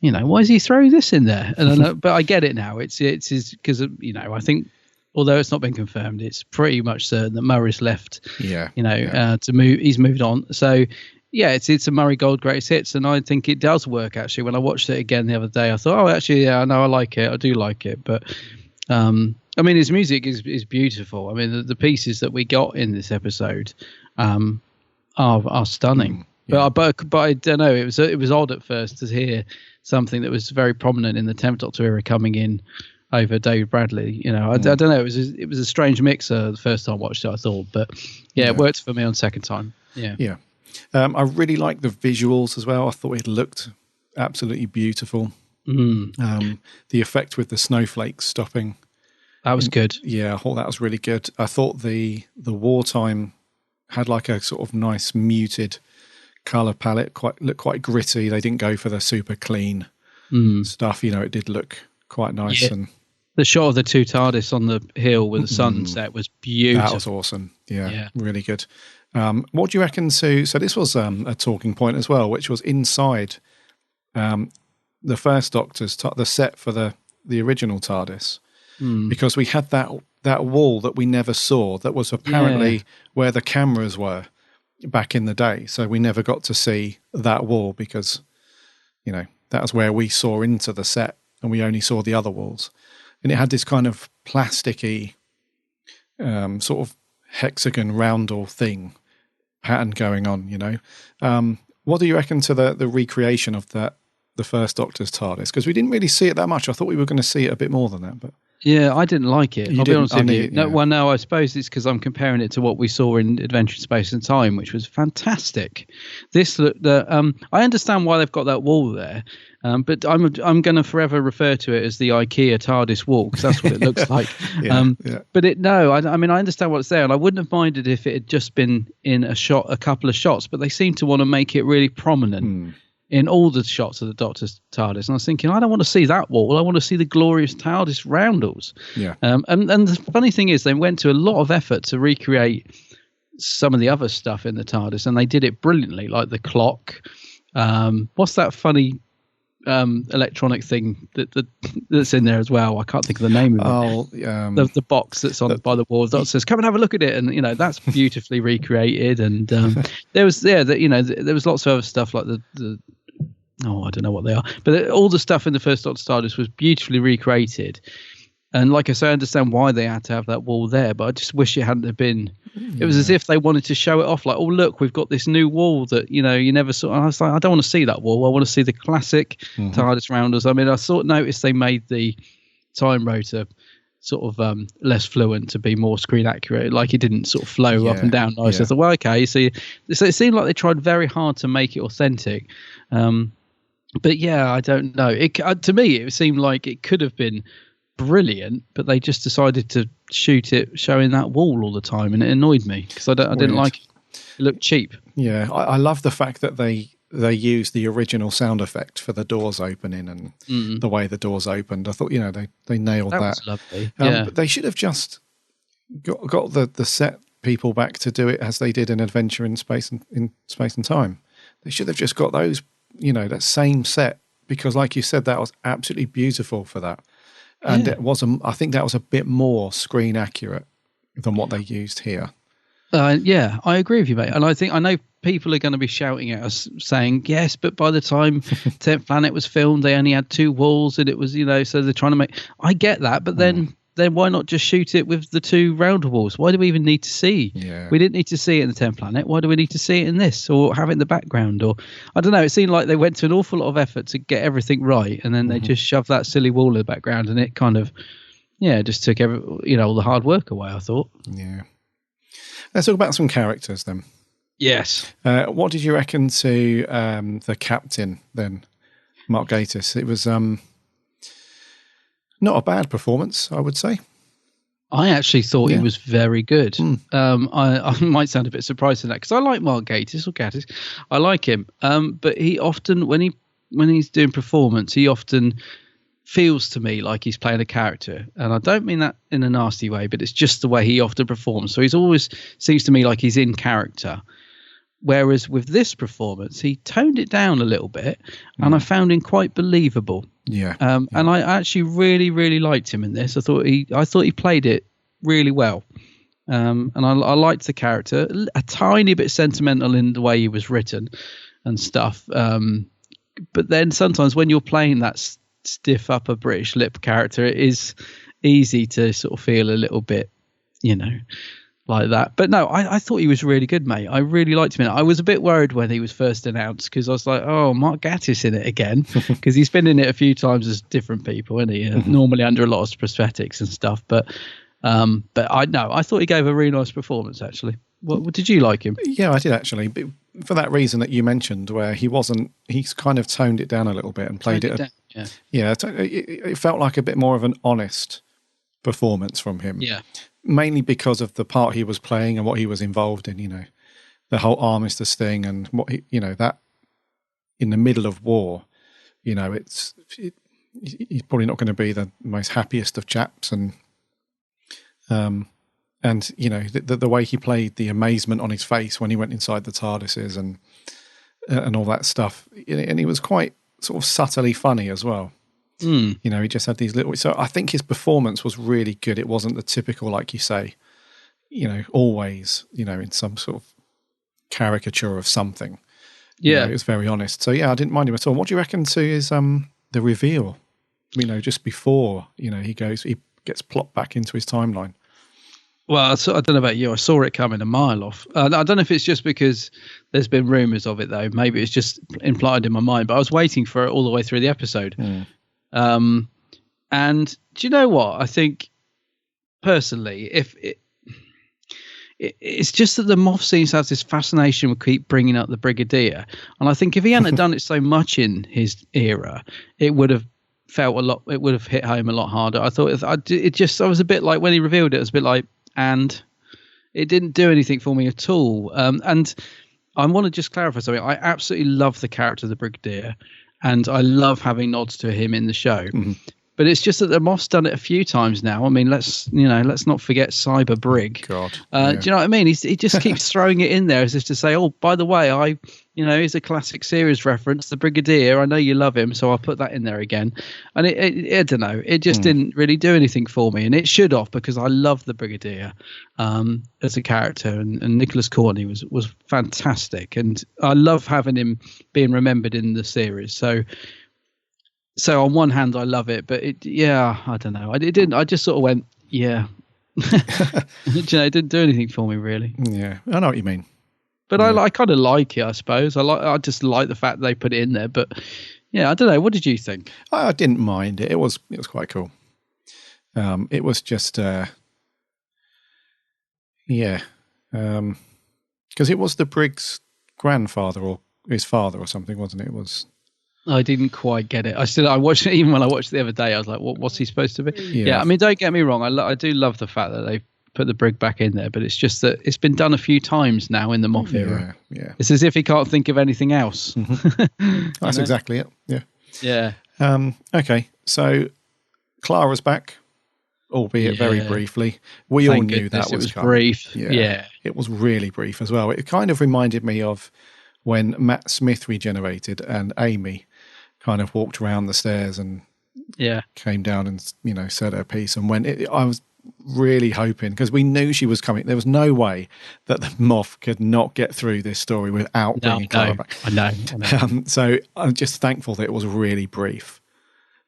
why is he throwing this in there? And but I get it now. It's because, I think, although it's not been confirmed, it's pretty much certain that Murray's left, to move. He's moved on. So, yeah, it's a Murray Gold greatest hits, and I think it does work, actually. When I watched it again the other day, I thought, I like it. I do like it. But, I mean, his music is beautiful. I mean, the pieces that we got in this episode are stunning. Yeah. But I don't know, it was odd at first to hear something that was very prominent in the 10th Doctor era coming in over David Bradley. I don't know, it was a strange mixer the first time I watched it, I thought. But, yeah, it worked for me on second time. Yeah. Yeah. I really liked the visuals as well. I thought it looked absolutely beautiful. The effect with the snowflakes stopping. That was good. Yeah, I thought that was really good. I thought the wartime had a sort of nice muted colour palette, looked quite gritty. They didn't go for the super clean stuff. It did look quite nice. Yeah. And the shot of the two TARDIS on the hill with the sunset was beautiful. That was awesome. Yeah. Really good. What do you reckon so this was a talking point as well, which was inside the first Doctor's, the set for the original TARDIS, because we had that wall that we never saw that was apparently where the cameras were back in the day. So we never got to see that wall because, that was where we saw into the set and we only saw the other walls. And it had this kind of plasticky sort of hexagon roundel thing pattern going on, What do you reckon to the recreation of the first Doctor's TARDIS? Because we didn't really see it that much. I thought we were going to see it a bit more than that. But yeah, I didn't like it. I'll be honest with you. No, I suppose it's because I'm comparing it to what we saw in Adventure in Space and Time, which was fantastic. I understand why they've got that wall there, but I'm going to forever refer to it as the IKEA TARDIS wall, because that's what it looks like. But I mean, I understand what's there, and I wouldn't have minded if it had just been in a couple of shots, but they seem to want to make it really prominent in all the shots of the Doctor's TARDIS. And I was thinking, I don't want to see that wall. I want to see the glorious TARDIS roundels. Yeah. And the funny thing is, they went to a lot of effort to recreate some of the other stuff in the TARDIS, and they did it brilliantly, like the clock. What's that funny electronic thing that's in there as well? I can't think of the name of it. The box that's on by the wall that says "Come and have a look at it," and that's beautifully recreated. And there was there was lots of other stuff like the I don't know what they are, but all the stuff in the first Doctor TARDIS was beautifully recreated. And like I say, I understand why they had to have that wall there, but I just wish it hadn't have been. It was as if they wanted to show it off, like, oh, look, we've got this new wall that, you never saw. And I was like, I don't want to see that wall. I want to see the classic TARDIS rounders. I mean, I sort of noticed they made the time rotor sort of less fluent to be more screen accurate. Like, it didn't sort of flow up and down nice. I thought, well, okay. So it seemed like they tried very hard to make it authentic. But yeah, I don't know. To me, it seemed like it could have been brilliant, but they just decided to shoot it showing that wall all the time, and it annoyed me because I didn't like it. It looked cheap. Yeah, I love the fact that they used the original sound effect for the doors opening and the way the doors opened. I thought, they nailed that. That was lovely. But they should have just got the set people back to do it as they did in Adventure in Space and Time. They should have just got those, that same set, because like you said, that was absolutely beautiful for that. And I think that was a bit more screen accurate than what they used here. Yeah, I agree with you, mate. And I know people are going to be shouting at us saying, yes, but by the time 10th Planet was filmed, they only had 2 walls, and it was, so they're trying to make. I get that, but then why not just shoot it with the 2 round walls? Why do we even need to see? Yeah. We didn't need to see it in the 10th Planet. Why do we need to see it in this, or have it in the background? Or I don't know. It seemed like they went to an awful lot of effort to get everything right, and then they just shoved that silly wall in the background, and it kind of, just took all the hard work away, I thought. Yeah. Let's talk about some characters then. Yes. What did you reckon to the captain then, Mark Gatiss? It was not a bad performance, I would say. I actually thought he was very good. I might sound a bit surprised in that because I like Mark Gatiss or Gatiss. I like him, but he often, when he's doing performance, he often feels to me like he's playing a character, and I don't mean that in a nasty way, but it's just the way he often performs. So he's always seems to me like he's in character. Whereas with this performance, he toned it down a little bit, and I found him quite believable. Yeah. And I actually really, really liked him in this. I thought he played it really well. And I liked the character. A tiny bit sentimental in the way he was written and stuff. But then sometimes when you're playing that stiff upper British lip character, it is easy to sort of feel a little bit, like that. But no, I thought he was really good, mate. I really liked him. I was a bit worried when he was first announced because I was like, oh, Mark Gatiss in it again, because he's been in it a few times as different people, isn't he? Normally under a lot of prosthetics and stuff. But I thought he gave a really nice performance, actually. What did you like him? Yeah, I did actually. But for that reason that you mentioned, where he's kind of toned it down a little bit and played it down. Yeah, it felt like a bit more of an honest performance from him. Yeah. Mainly because of the part he was playing and what he was involved in, the whole armistice thing and what that in the middle of war, he's probably not going to be the most happiest of chaps, and the way he played the amazement on his face when he went inside the TARDISes and all that stuff, and he was quite sort of subtly funny as well. He just had these little. So I think his performance was really good. It wasn't the typical, like you say, always, in some sort of caricature of something. Yeah, it was very honest. So yeah, I didn't mind him at all. What do you reckon to his the reveal? Just before he gets plopped back into his timeline. Well, I don't know about you. I saw it coming a mile off. I don't know if it's just because there's been rumours of it, though. Maybe it's just implied in my mind. But I was waiting for it all the way through the episode. And do you know what? I think, personally, it's just that the Moff seems to have this fascination with keep bringing up the Brigadier. And I think if he hadn't done it so much in his era, it would have felt it would have hit home a lot harder. I thought I was a bit like, when he revealed it, it was a bit like, and it didn't do anything for me at all. And I want to just clarify something. I absolutely love the character of the Brigadier, and I love having nods to him in the show. But it's just that the Moff's done it a few times now. I mean, let's not forget Cyber Brig. God, do you know what I mean? He just keeps throwing it in there as if to say, oh, by the way, here's a classic series reference, the Brigadier. I know you love him, so I'll put that in there again. And I don't know, it just didn't really do anything for me, and it should have, because I love the Brigadier as a character, and Nicholas Courtney was fantastic, and I love having him being remembered in the series. So on one hand, I love it, but I don't know. I just sort of went, yeah. It didn't do anything for me, really. Yeah, I know what you mean. But I kind of like it, I suppose. I just like the fact they put it in there. But yeah, I don't know. What did you think? I didn't mind it. It was quite cool. It was just, because it was the Brig's grandfather or his father or something, wasn't it? It was. I didn't quite get it. I watched it, even when I watched it the other day, I was like, what's he supposed to be? Yeah, I mean, don't get me wrong. I do love the fact that they put the Brig back in there, but it's just that it's been done a few times now in the Moff era. Yeah. It's as if he can't think of anything else. Mm-hmm. That's exactly it. Yeah. Yeah. Okay, so Clara's back, albeit very briefly. We all knew that was coming. Brief. Yeah. It was really brief as well. It kind of reminded me of when Matt Smith regenerated and Amy kind of walked around the stairs and came down and said her piece. And I was really hoping, because we knew she was coming. There was no way that the Moff could not get through this story without bringing Clara back. I know. So I'm just thankful that it was really brief.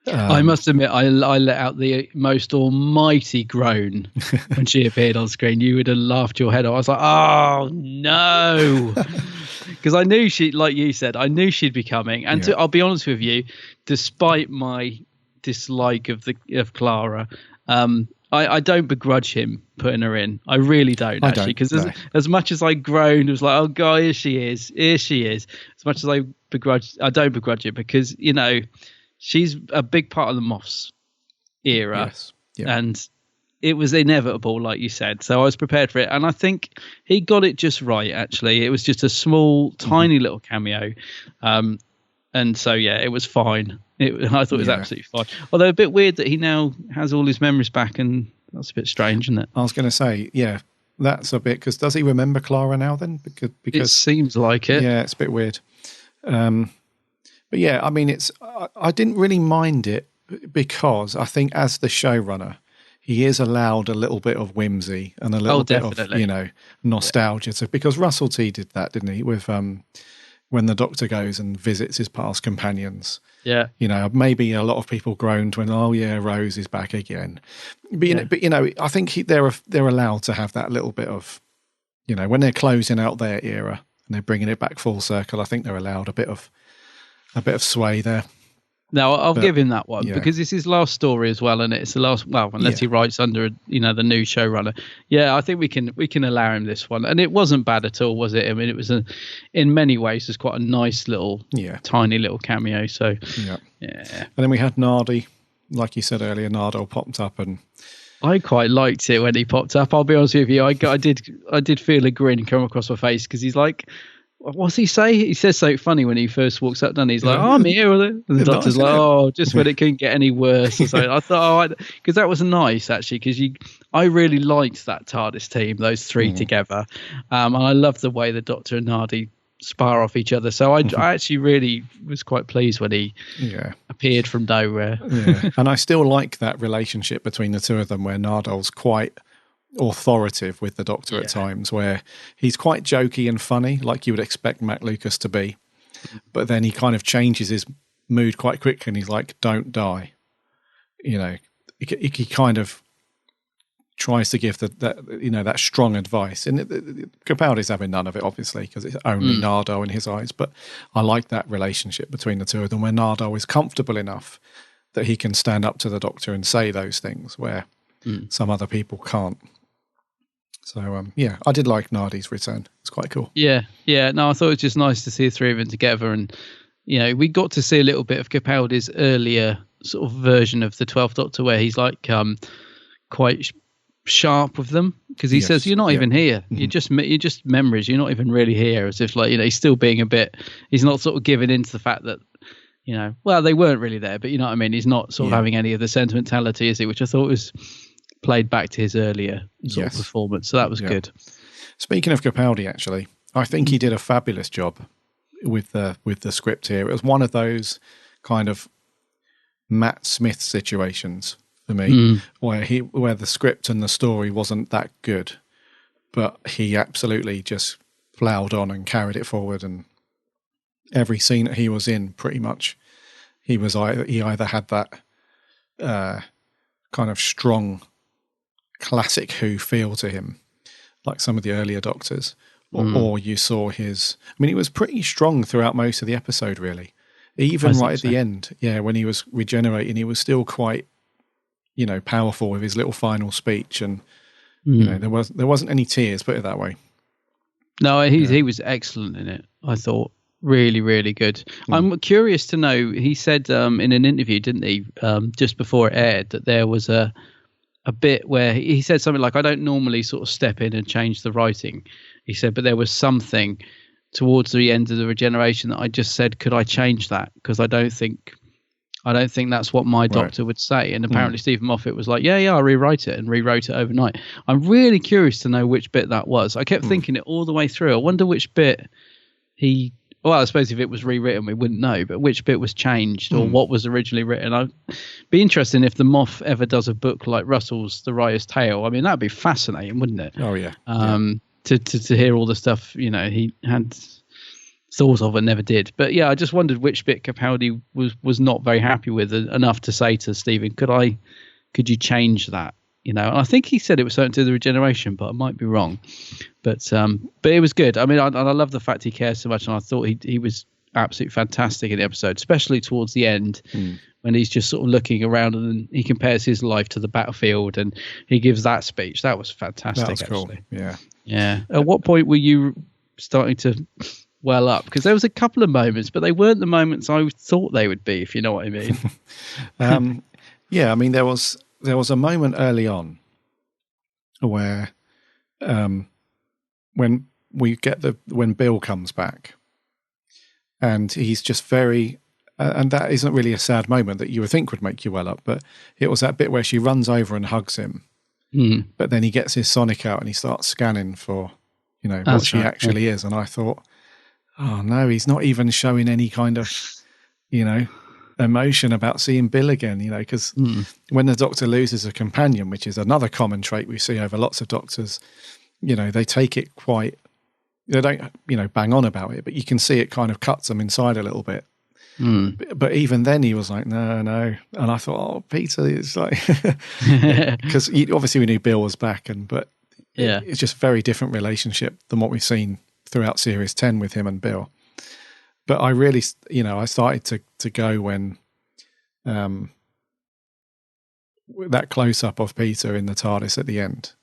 I must admit, I let out the most almighty groan when she appeared on screen. You would have laughed your head off. I was like, oh no. Because I knew like you said, I knew she'd be coming. And I'll be honest with you, despite my dislike of Clara, I don't begrudge him putting her in. I really don't, actually. Because as much as I groaned, it was like, oh God, here she is. As much as I don't begrudge it, because, she's a big part of the Moff's era. Yes. Yeah. And it was inevitable, like you said. So I was prepared for it. And I think he got it just right, actually. It was just a small, tiny little cameo. And so, it was fine. I thought it was absolutely fine. Although a bit weird that he now has all his memories back, and that's a bit strange, isn't it? I was going to say, that's a bit, because does he remember Clara now then? Because it seems like it. Yeah, it's a bit weird. But yeah, I mean, I didn't really mind it, because I think as the showrunner, he is allowed a little bit of whimsy and a little bit of, nostalgia. So, because Russell T did that, didn't he, with when the Doctor goes and visits his past companions. Yeah. Maybe a lot of people groaned when, Rose is back again. But, I think they're allowed to have that little bit of, when they're closing out their era and they're bringing it back full circle, I think they're allowed a bit of sway there. No, I'll give him that one, because it's his last story as well, and it's the last. Well, unless he writes under, the new showrunner. Yeah, I think we can allow him this one, and it wasn't bad at all, was it? I mean, it was in many ways, it was quite a nice little, tiny little cameo. So yeah. And then we had Nardi, like you said earlier. Nardo popped up, and I quite liked it when he popped up. I'll be honest with you, I did feel a grin come across my face, because he's like, what's he say? He says something funny when he first walks up, doesn't he? He's like, I'm here. And the Doctor's like, just when it couldn't get any worse. Or something. I thought, because that was nice, actually, because I really liked that TARDIS team, those three together. And I loved the way the Doctor and Nardi spar off each other. So I actually really was quite pleased when he appeared from nowhere. And I still like that relationship between the two of them, where Nardol's quite authoritative with the Doctor at times, where he's quite jokey and funny, like you would expect Matt Lucas to be, but then he kind of changes his mood quite quickly, and he's like, don't die. He kind of tries to give that strong advice, and Capaldi's having none of it, obviously, because it's only Nardo in his eyes. But I like that relationship between the two of them, where Nardo is comfortable enough that he can stand up to the Doctor and say those things where some other people can't. So, I did like Nardi's return. It's quite cool. Yeah. No, I thought it was just nice to see the three of them together. And, we got to see a little bit of Capaldi's earlier sort of version of the 12th Doctor, where he's like quite sharp with them. Because he says, you're not even here. Mm-hmm. You're just memories. You're not even really here. As if, he's still being he's not sort of giving in to the fact that, well, they weren't really there, but you know what I mean? He's not sort of having any of the sentimentality, is he? Which I thought was played back to his earlier sort of performance. So that was good. Speaking of Capaldi, actually, I think he did a fabulous job with the script here. It was one of those kind of Matt Smith situations for me, where the script and the story wasn't that good, but he absolutely just ploughed on and carried it forward, and every scene that he was in, pretty much, he either had that kind of strong classic Who feel to him, like some of the earlier Doctors, or you saw his. I mean, he was pretty strong throughout most of the episode, really. Even right at the end, when he was regenerating, he was still quite, powerful with his little final speech, and there wasn't any tears, put it that way. No, he was excellent in it, I thought. Really, really good. I'm curious to know, he said in an interview, didn't he, just before it aired, that there was a bit where he said something like, I don't normally sort of step in and change the writing. He said, but there was something towards the end of the regeneration that I just said, could I change that? Because I don't think that's what my doctor would say. And apparently Stephen Moffat was like, I'll rewrite it, and rewrote it overnight. I'm really curious to know which bit that was. I kept thinking it all the way through. I wonder which bit well, I suppose if it was rewritten, we wouldn't know, but which bit was changed or what was originally written. I'd be interested if the Moff ever does a book like Russell's The Writer's Tale. I mean, that'd be fascinating, wouldn't it? Oh, yeah. To hear all the stuff, he had thought of and never did. But yeah, I just wondered which bit Capaldi was not very happy with enough to say to Stephen, could you change that? And I think he said it was something to do with the regeneration, but I might be wrong. But it was good. I mean, I love the fact he cares so much, and I thought he was absolutely fantastic in the episode, especially towards the end when he's just sort of looking around and he compares his life to the battlefield and he gives that speech. That was fantastic. That was actually. Cool. Yeah. At what point were you starting to well up? Because there was a couple of moments, but they weren't the moments I thought they would be, if you know what I mean. I mean, there was a moment early on where when Bill comes back and he's just very and that isn't really a sad moment that you would think would make you well up, but it was that bit where she runs over and hugs him, but then he gets his sonic out and he starts scanning for what she actually is, and I thought, oh no, he's not even showing any kind of emotion about seeing Bill again, because when the Doctor loses a companion, which is another common trait we see over lots of Doctors, they take it quite, they don't, bang on about it, but you can see it kind of cuts them inside a little bit. But even then he was like, no. And I thought, oh, Peter, it's like, because obviously we knew Bill was back, but it's just a very different relationship than what we've seen throughout Series 10 with him and Bill. But I really, I started to go when that close-up of Peter in the TARDIS at the end.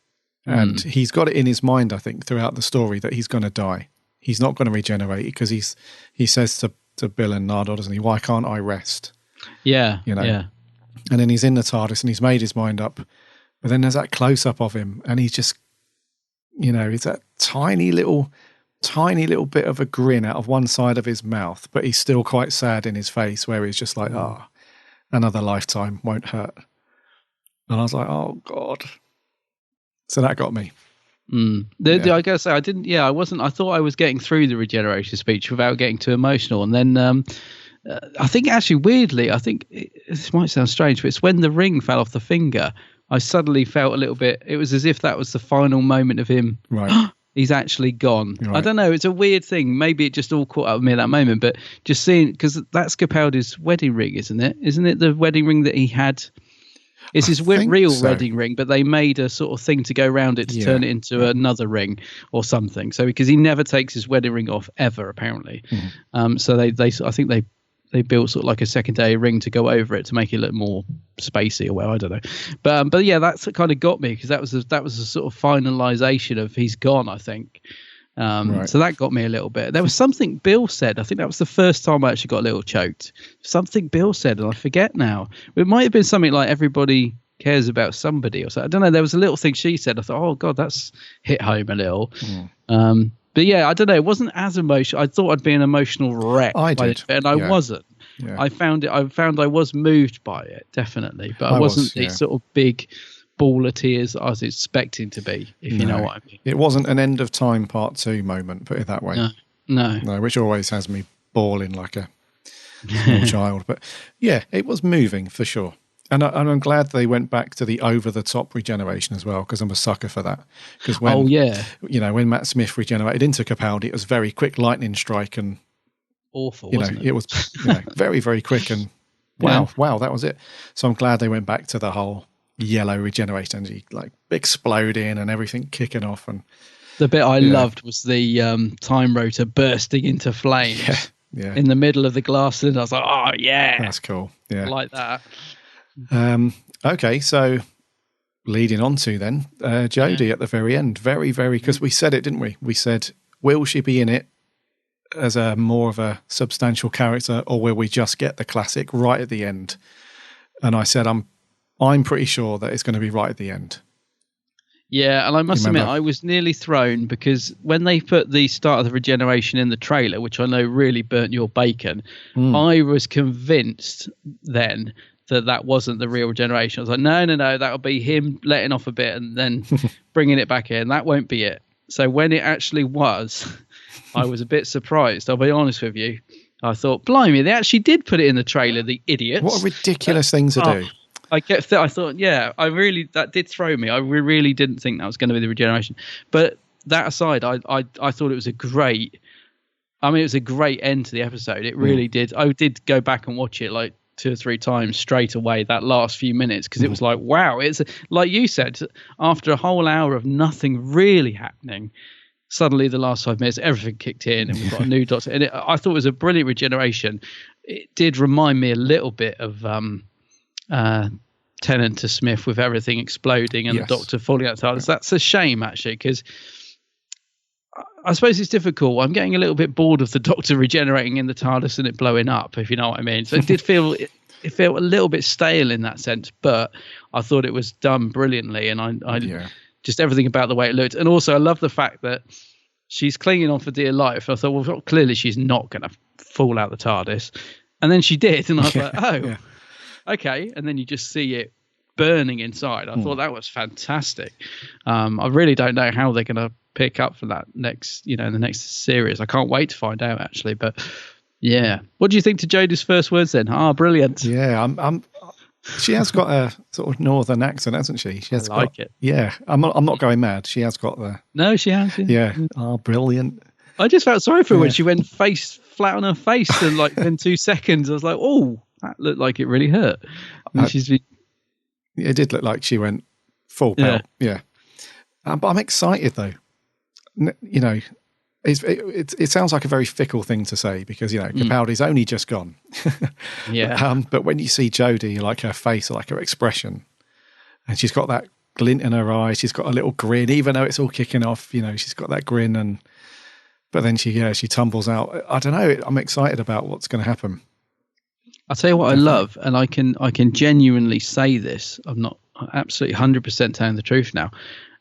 And he's got it in his mind, I think, throughout the story that he's going to die. He's not going to regenerate because he says to Bill and Nardole, doesn't he, why can't I rest? Yeah, And then he's in the TARDIS and he's made his mind up. But then there's that close-up of him and he's just, it's that tiny little bit of a grin out of one side of his mouth, but he's still quite sad in his face where he's just like, another lifetime won't hurt. And I was like, oh God. So that got me. I gotta say, I thought I was getting through the regeneration speech without getting too emotional. And then I think actually weirdly, this might sound strange, but it's when the ring fell off the finger, I suddenly felt a little bit, it was as if that was the final moment of him. Right. He's actually gone. Right. I don't know. It's a weird thing. Maybe it just all caught up with me at that moment. But just seeing, because that's Capaldi's wedding ring, isn't it? Isn't it the wedding ring that he had? It's his real wedding ring, but they made a sort of thing to go around it to turn it into another ring or something. So because he never takes his wedding ring off ever, apparently. So I think they built sort of like a secondary ring to go over it to make it look more spacey or well, I don't know. But yeah, that's kind of got me because that was a sort of finalization of he's gone, I think. So that got me a little bit. There was something Bill said. I think that was the first time I actually got a little choked. Something Bill said, and I forget now. It might have been something like everybody cares about somebody or something. I don't know. There was a little thing she said. I thought, oh God, that's hit home a little. But yeah, I don't know. It wasn't as emotional. I thought I'd be an emotional wreck. I did. And I wasn't. I found I was moved by it, definitely, but I wasn't the sort of big ball of tears I was expecting to be, if you know what I mean. It wasn't an end of time part 2 moment, put it that way. No, which always has me bawling like a small child. But yeah, it was moving for sure. And I'm glad they went back to the over-the-top regeneration as well, because I'm a sucker for that. Because when, when Matt Smith regenerated into Capaldi, it was very quick lightning strike and awful. Wasn't it? It was very, very quick and wow, that was it. So I'm glad they went back to the whole yellow regeneration energy, like exploding and everything kicking off. And the bit I loved was the time rotor bursting into flames in the middle of the glass, and I was like, oh yeah, that's cool. Yeah, I like that. Okay, so leading on to then Jodie at the very end, very, very, because we said it, didn't we? We said, will she be in it as a more of a substantial character, or will we just get the classic right at the end? And I said, I'm pretty sure that it's going to be right at the end. Yeah, and I must admit, I was nearly thrown, because when they put the start of the regeneration in the trailer, which I know really burnt your bacon, I was convinced then that wasn't the real regeneration. I was like, no, that'll be him letting off a bit and then bringing it back in. That won't be it. So when it actually was, I was a bit surprised. I'll be honest with you. I thought, blimey, they actually did put it in the trailer, the idiots. What a ridiculous thing to do. I thought, that did throw me. I really didn't think that was going to be the regeneration. But that aside, I thought it was a great end to the episode. It really did. I did go back and watch it like 2 or 3 times straight away, that last few minutes, because it was like, wow, it's like you said, after a whole hour of nothing really happening, suddenly the last 5 minutes, everything kicked in and we've got a new doctor. And I thought it was a brilliant regeneration. It did remind me a little bit of Tennant to Smith with everything exploding and the doctor falling out the TARDIS. That's a shame, actually, because I suppose it's difficult. I'm getting a little bit bored of the Doctor regenerating in the TARDIS and it blowing up, if you know what I mean. So it did feel it felt a little bit stale in that sense, but I thought it was done brilliantly, and I just everything about the way it looked. And also I love the fact that she's clinging on for dear life. I thought, well, clearly she's not going to fall out the TARDIS, and then she did, and I was like, okay. And then you just see it burning inside. I thought that was fantastic. I really don't know how they're going to pick up for that next, in the next series. I can't wait to find out, actually. But yeah, what do you think to Jodie's first words then? Brilliant. Yeah, she has got a sort of northern accent, hasn't she? She has it. Yeah, I'm not going mad. She has got the. No, she has. Yeah. Brilliant. I just felt sorry for her when she went face flat on her face, and like in 2 seconds, I was like, oh, that looked like it really hurt. It did look like she went full pelt. Yeah. But I'm excited though. It sounds like a very fickle thing to say, because Capaldi's only just gone. But when you see Jodie, like her face, like her expression, and she's got that glint in her eye, she's got a little grin, even though it's all kicking off. She's got that grin, but then she tumbles out. I don't know. I'm excited about what's going to happen. I'll tell you what I love, and I can genuinely say this. I'm not absolutely 100% telling the truth now.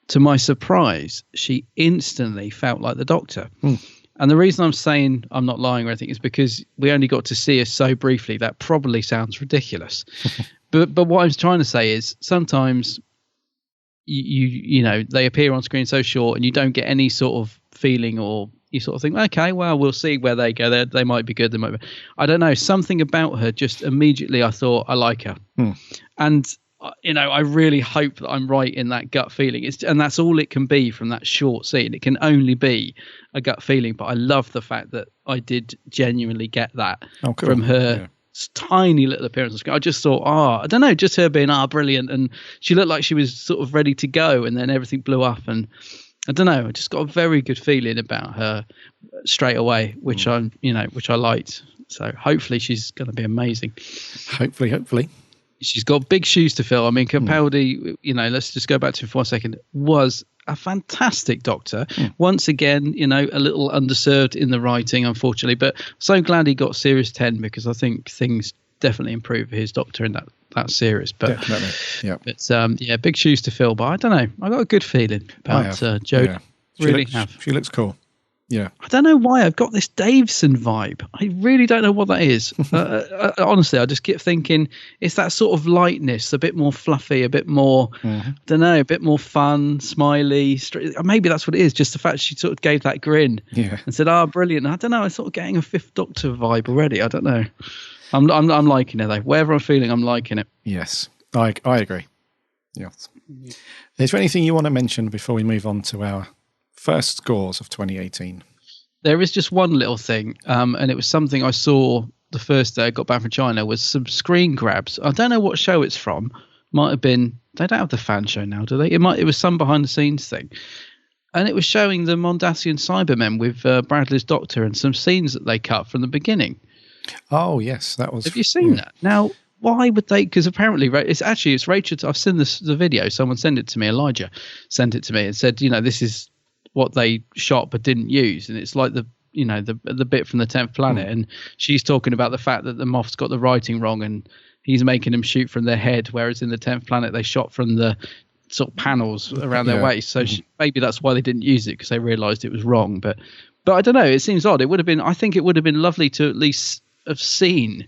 To my surprise, she instantly felt like the Doctor. And the reason I'm saying I'm not lying or anything is because we only got to see her so briefly. That probably sounds ridiculous. but what I was trying to say is sometimes you they appear on screen so short and you don't get any sort of feeling, or you sort of think, okay, well, we'll see where they go. They might be good. They might be. I don't know. Something about her just immediately I thought, I like her. And I really hope that I'm right in that gut feeling. And that's all it can be from that short scene. It can only be a gut feeling. But I love the fact that I did genuinely get that from her tiny little appearance on screen. I just thought, I don't know, just her being brilliant. And she looked like she was sort of ready to go, and then everything blew up. And I don't know, I just got a very good feeling about her straight away, which I liked. So hopefully she's going to be amazing. Hopefully. She's got big shoes to fill. I mean, Capaldi, let's just go back to him for a second, was a fantastic Doctor. Once again, a little underserved in the writing, unfortunately, but so glad he got Series 10, because I think things definitely improve for his Doctor in that series. But definitely, but big shoes to fill. But I don't know, I got a good feeling about Jodie. Yeah. She looks cool. Yeah. I don't know why I've got this Davison vibe. I really don't know what that is. Honestly, I just keep thinking it's that sort of lightness, a bit more fluffy, a bit more, I don't know, a bit more fun, smiley. Maybe that's what it is. Just the fact she sort of gave that grin and said, brilliant. I don't know. I'm sort of getting a Fifth Doctor vibe already. I don't know. I'm liking it though. Wherever I'm feeling, I'm liking it. Yes, I agree. Yes. Is there anything you want to mention before we move on to our first scores of 2018? There is just one little thing, and it was something I saw the first day I got back from China, was some screen grabs. I don't know what show it's from. Might have been, they don't have the fan show now, do they? It was some behind the scenes thing. And it was showing the Mondasian Cybermen with Bradley's Doctor and some scenes that they cut from the beginning. Oh, yes, that was... Have you seen that? Now, why would they? Because apparently it's Rachel. I've seen the video. Someone sent it to me. Elijah sent it to me and said, this is what they shot but didn't use, and it's like the bit from the 10th Planet, and she's talking about the fact that the Moff's got the writing wrong, and he's making them shoot from their head, whereas in the 10th Planet they shot from the sort of panels around their waist. So maybe that's why they didn't use it, because they realised it was wrong. But I don't know. It seems odd. I think it would have been lovely to at least have seen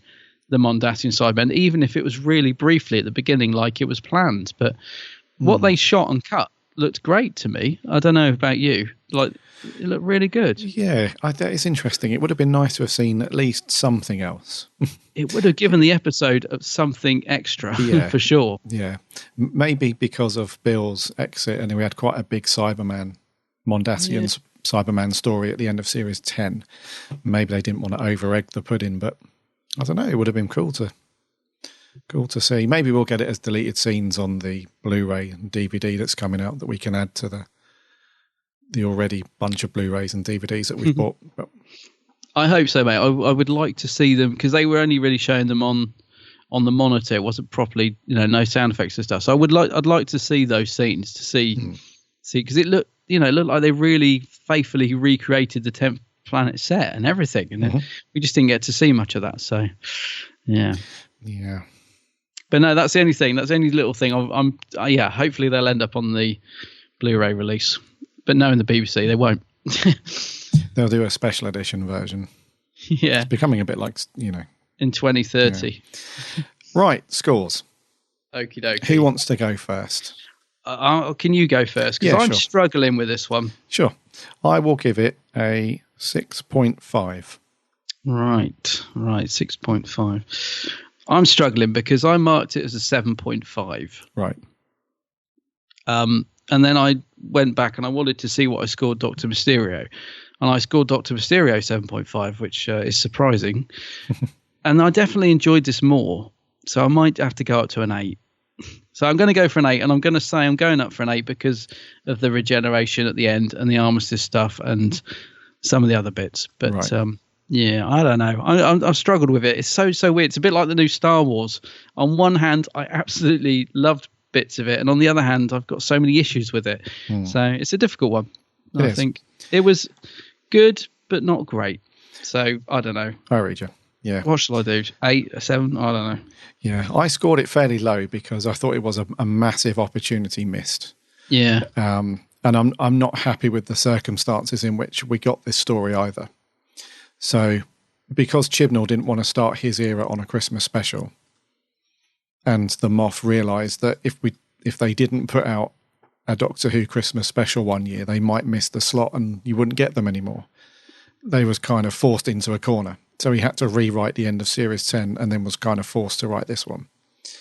the Mondasian Cybermen, even if it was really briefly at the beginning, like it was planned. But what they shot and cut looked great to me. I don't know about you. Like, it looked really good. Yeah, that is interesting. It would have been nice to have seen at least something else. It would have given the episode something extra, for sure. Yeah, maybe because of Bill's exit, and we had quite a big Mondasian Cyberman story at the end of Series 10. Maybe they didn't want to over-egg the pudding, but I don't know. It would have been cool to see. Maybe we'll get it as deleted scenes on the Blu-ray and DVD that's coming out that we can add to the already bunch of Blu-rays and DVDs that we've bought. But I hope so, mate. I would like to see them, because they were only really showing them on the monitor. It wasn't properly, no sound effects and stuff. So I'd like to see those scenes to see because it looked like they really faithfully recreated the 10th Planet set and everything, and we just didn't get to see much of that. So yeah. But no, that's the only thing. That's the only little thing. Hopefully they'll end up on the Blu-ray release. But knowing the BBC, they won't. They'll do a special edition version. Yeah. It's becoming a bit like, in 2030. Yeah. Right, scores. Okie dokie. Who wants to go first? Can you go first? Because I'm struggling with this one. Sure. I will give it a 6.5. Right, 6.5. I'm struggling because I marked it as a 7.5. Right. And then I went back and I wanted to see what I scored Dr. Mysterio. And I scored Dr. Mysterio 7.5, which is surprising. And I definitely enjoyed this more. So I might have to go up to an 8. So I'm going to go for an 8. And I'm going to say I'm going up for an 8 because of the regeneration at the end and the armistice stuff and some of the other bits. But I don't know. I've struggled with it. It's so weird. It's a bit like the new Star Wars. On one hand, I absolutely loved bits of it, and on the other hand, I've got so many issues with it. So it's a difficult one. I think it was good, but not great. So I don't know. I read you. Yeah. What shall I do? 8, a 7? I don't know. Yeah, I scored it fairly low because I thought it was a massive opportunity missed. Yeah. And I'm not happy with the circumstances in which we got this story either. So because Chibnall didn't want to start his era on a Christmas special, and the Moff realised that if they didn't put out a Doctor Who Christmas special one year, they might miss the slot and you wouldn't get them anymore. They was kind of forced into a corner. So he had to rewrite the end of Series 10 and then was kind of forced to write this one.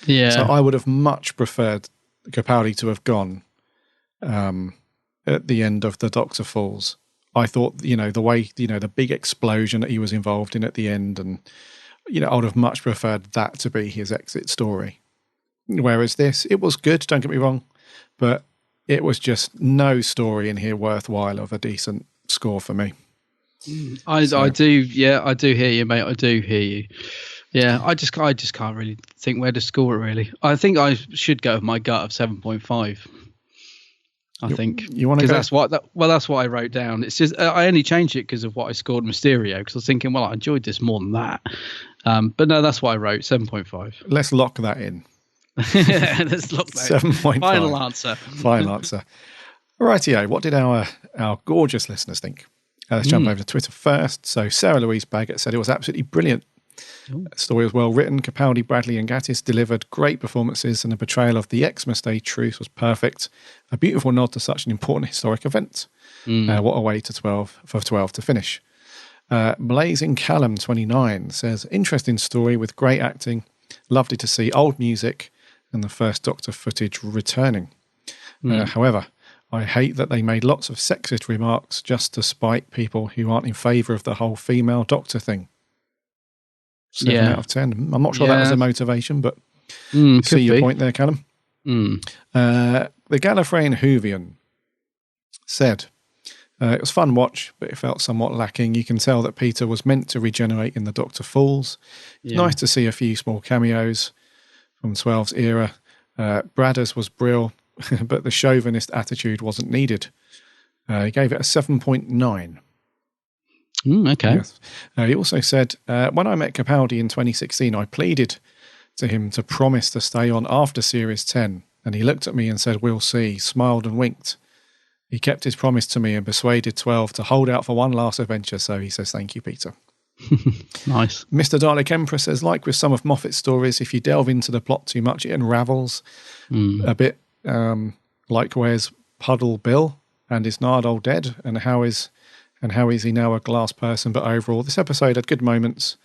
Yeah. So I would have much preferred Capaldi to have gone at the end of The Doctor Falls. I thought, the way, the big explosion that he was involved in at the end, and, I would have much preferred that to be his exit story. Whereas this, it was good, don't get me wrong, but it was just no story in here worthwhile of a decent score for me. I do hear you, mate. I do hear you. Yeah, I just can't really think where to score it, really. I think I should go with my gut of 7.5. I think you want to go? That's what I wrote down. It's just I only changed it because of what I scored Mysterio, because I was thinking, I enjoyed this more than that. But no, that's what I wrote, 7.5. Let's lock that in. Let's lock that 7.5. Final answer. Final answer. Rightio, what did our gorgeous listeners think? Let's jump over to Twitter first. So Sarah Louise Baggett said it was absolutely brilliant. The story was well written. Capaldi, Bradley and Gatiss delivered great performances, and the portrayal of the Xmas Day truce was perfect. A beautiful nod to such an important historic event. What a way for 12 to finish. Blazing Callum 29 says, interesting story with great acting. Lovely to see old music and the first Doctor footage returning. However, I hate that they made lots of sexist remarks just to spite people who aren't in favour of the whole female Doctor thing. 7 out of 10. I'm not sure that was a motivation, but see your point there, Callum. The Gallifreyan Whovian said, it was fun watch, but it felt somewhat lacking. You can tell that Peter was meant to regenerate in the Doctor Falls. It's nice to see a few small cameos from 12's era. Bradders was brill, but the chauvinist attitude wasn't needed. He gave it a 7.9. Okay. Yes. He also said, when I met Capaldi in 2016, I pleaded to him to promise to stay on after Series 10, and he looked at me and said, we'll see, smiled and winked. He kept his promise to me and persuaded 12 to hold out for one last adventure, so he says, thank you, Peter. Nice. Mr. Dalek Emperor says, like with some of Moffat's stories, if you delve into the plot too much, it unravels a bit, like where's Puddle Bill and is Nardole dead, and how is he now a glass person? But overall, this episode had good moments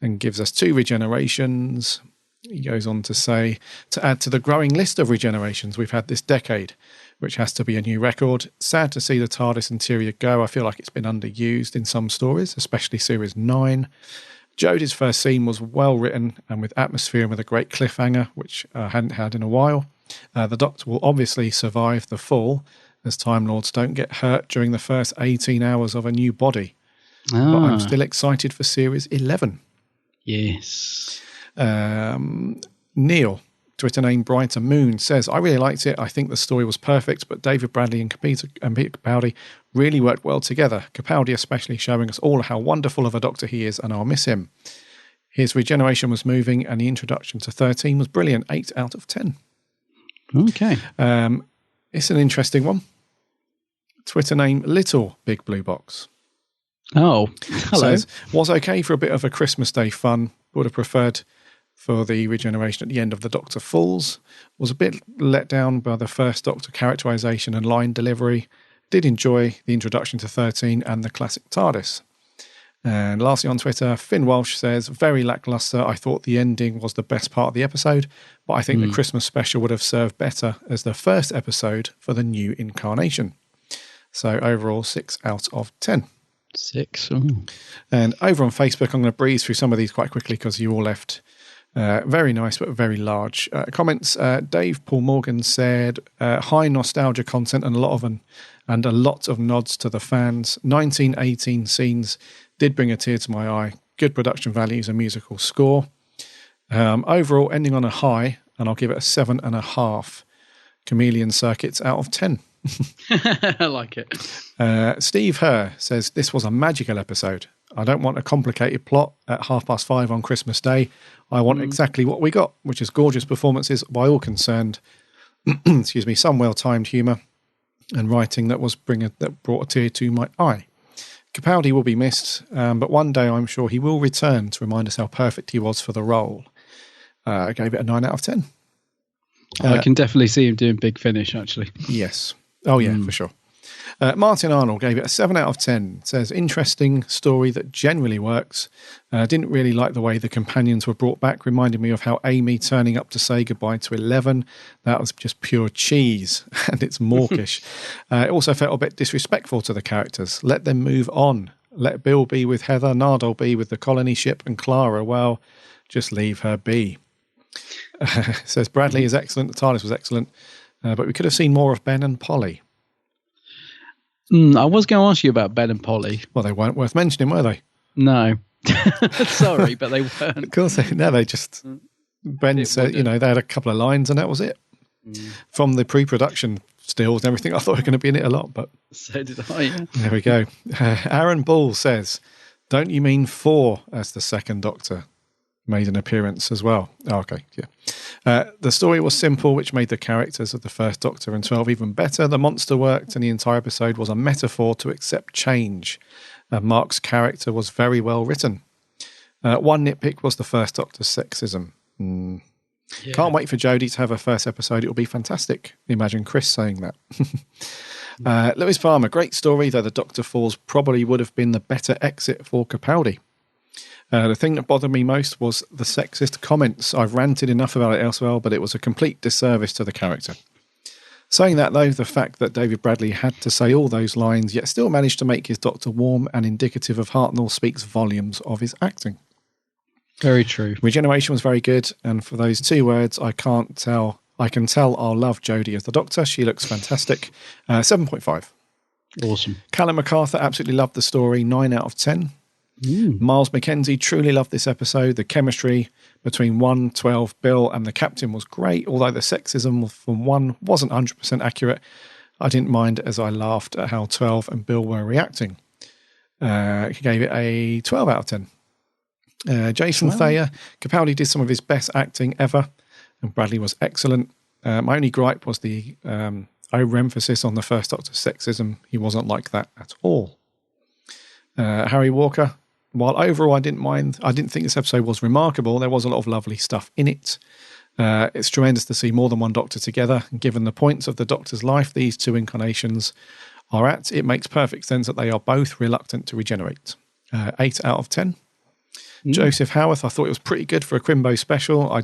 and gives us 2 regenerations. He goes on to say, to add to the growing list of regenerations we've had this decade, which has to be a new record. Sad to see the TARDIS interior go. I feel like it's been underused in some stories, especially Series 9. Jodie's first scene was well written and with atmosphere and with a great cliffhanger, which I hadn't had in a while. The Doctor will obviously survive the fall, as Time Lords don't get hurt during the first 18 hours of a new body. But I'm still excited for Series 11. Yes. Neil, Twitter name Brighter Moon, says, I really liked it. I think the story was perfect, but David Bradley and Peter Capaldi really worked well together. Capaldi especially showing us all how wonderful of a Doctor he is, and I'll miss him. His regeneration was moving, and the introduction to 13 was brilliant. 8 out of 10. Okay. It's an interesting one. Twitter name Little Big Blue Box. Oh, hello. Says, was okay for a bit of a Christmas Day fun. Would have preferred for the regeneration at the end of the Doctor Falls. Was a bit let down by the first Doctor characterization and line delivery. Did enjoy the introduction to 13 and the classic TARDIS. And lastly on Twitter, Finn Walsh says, very lackluster. I thought the ending was the best part of the episode, but I think the Christmas special would have served better as the first episode for the new incarnation. So overall, 6 out of 10. 6. And over on Facebook, I'm going to breeze through some of these quite quickly because you all left very nice but very large comments. Dave Paul Morgan said, high nostalgia content and a lot of nods to the fans. 1918 scenes did bring a tear to my eye. Good production values and musical score. Overall, ending on a high, and I'll give it a 7.5 chameleon circuits out of 10. I like it. Steve Herr says, this was a magical episode. I don't want a complicated plot at 5:30 on Christmas Day. I want exactly what we got, which is gorgeous performances by all concerned. Excuse me, some well-timed humour and writing that brought a tear to my eye. Capaldi will be missed, but one day I'm sure he will return to remind us how perfect he was for the role. I gave it a 9 out of 10. I can definitely see him doing Big Finish, actually. Yes. Oh, yeah, for sure. Martin Arnold gave it a 7 out of 10. Says, interesting story that generally works. Didn't really like the way the companions were brought back. Reminded me of how Amy turning up to say goodbye to 11. That was just pure cheese, and it's mawkish. It also felt a bit disrespectful to the characters. Let them move on. Let Bill be with Heather, Nardole be with the colony ship, and Clara, well, just leave her be. Says, Bradley is excellent. The TARDIS was excellent. But we could have seen more of Ben and Polly. I was going to ask you about Ben and Polly. Well, they weren't worth mentioning, were they? No. Sorry, but they weren't. Of course, they just... Ben said, they had a couple of lines and that was it. From the pre-production stills and everything, I thought we were going to be in it a lot, but... So did I, yeah. There we go. Aaron Ball says, don't you mean 4 as the second Doctor? made an appearance as well. Oh, okay, yeah. The story was simple, which made the characters of the First Doctor and 12 even better. The monster worked, and the entire episode was a metaphor to accept change. Mark's character was very well written. One nitpick was the First Doctor's sexism. Yeah. Can't wait for Jodie to have her first episode. It will be fantastic. Imagine Chris saying that. Lewis Farmer, great story, though the Doctor Falls probably would have been the better exit for Capaldi. The thing that bothered me most was the sexist comments. I've ranted enough about it elsewhere, but it was a complete disservice to the character. Saying that, though, the fact that David Bradley had to say all those lines, yet still managed to make his Doctor warm and indicative of Hartnell, speaks volumes of his acting. Very true. Regeneration was very good, and for those 2 words, I can tell I'll love Jodie as the Doctor. She looks fantastic. 7.5. Awesome. Callum MacArthur absolutely loved the story. 9 out of 10. Miles McKenzie truly loved this episode. The chemistry between 1, 12, Bill and the captain was great, although the sexism from 1 wasn't 100% accurate. I didn't mind as I laughed at how 12 and Bill were reacting. He gave it a 12 out of 10. Jason Thayer, Capaldi did some of his best acting ever, and Bradley was excellent. My only gripe was the overemphasis on the First Doctor's sexism. He wasn't like that at all. Harry Walker, while overall I didn't think this episode was remarkable, there was a lot of lovely stuff in it. It's tremendous to see more than one Doctor together. Given the points of the Doctor's life these 2 incarnations are at, it makes perfect sense that they are both reluctant to regenerate. 8 out of 10. Joseph Howarth, I thought it was pretty good for a Crimbo special. I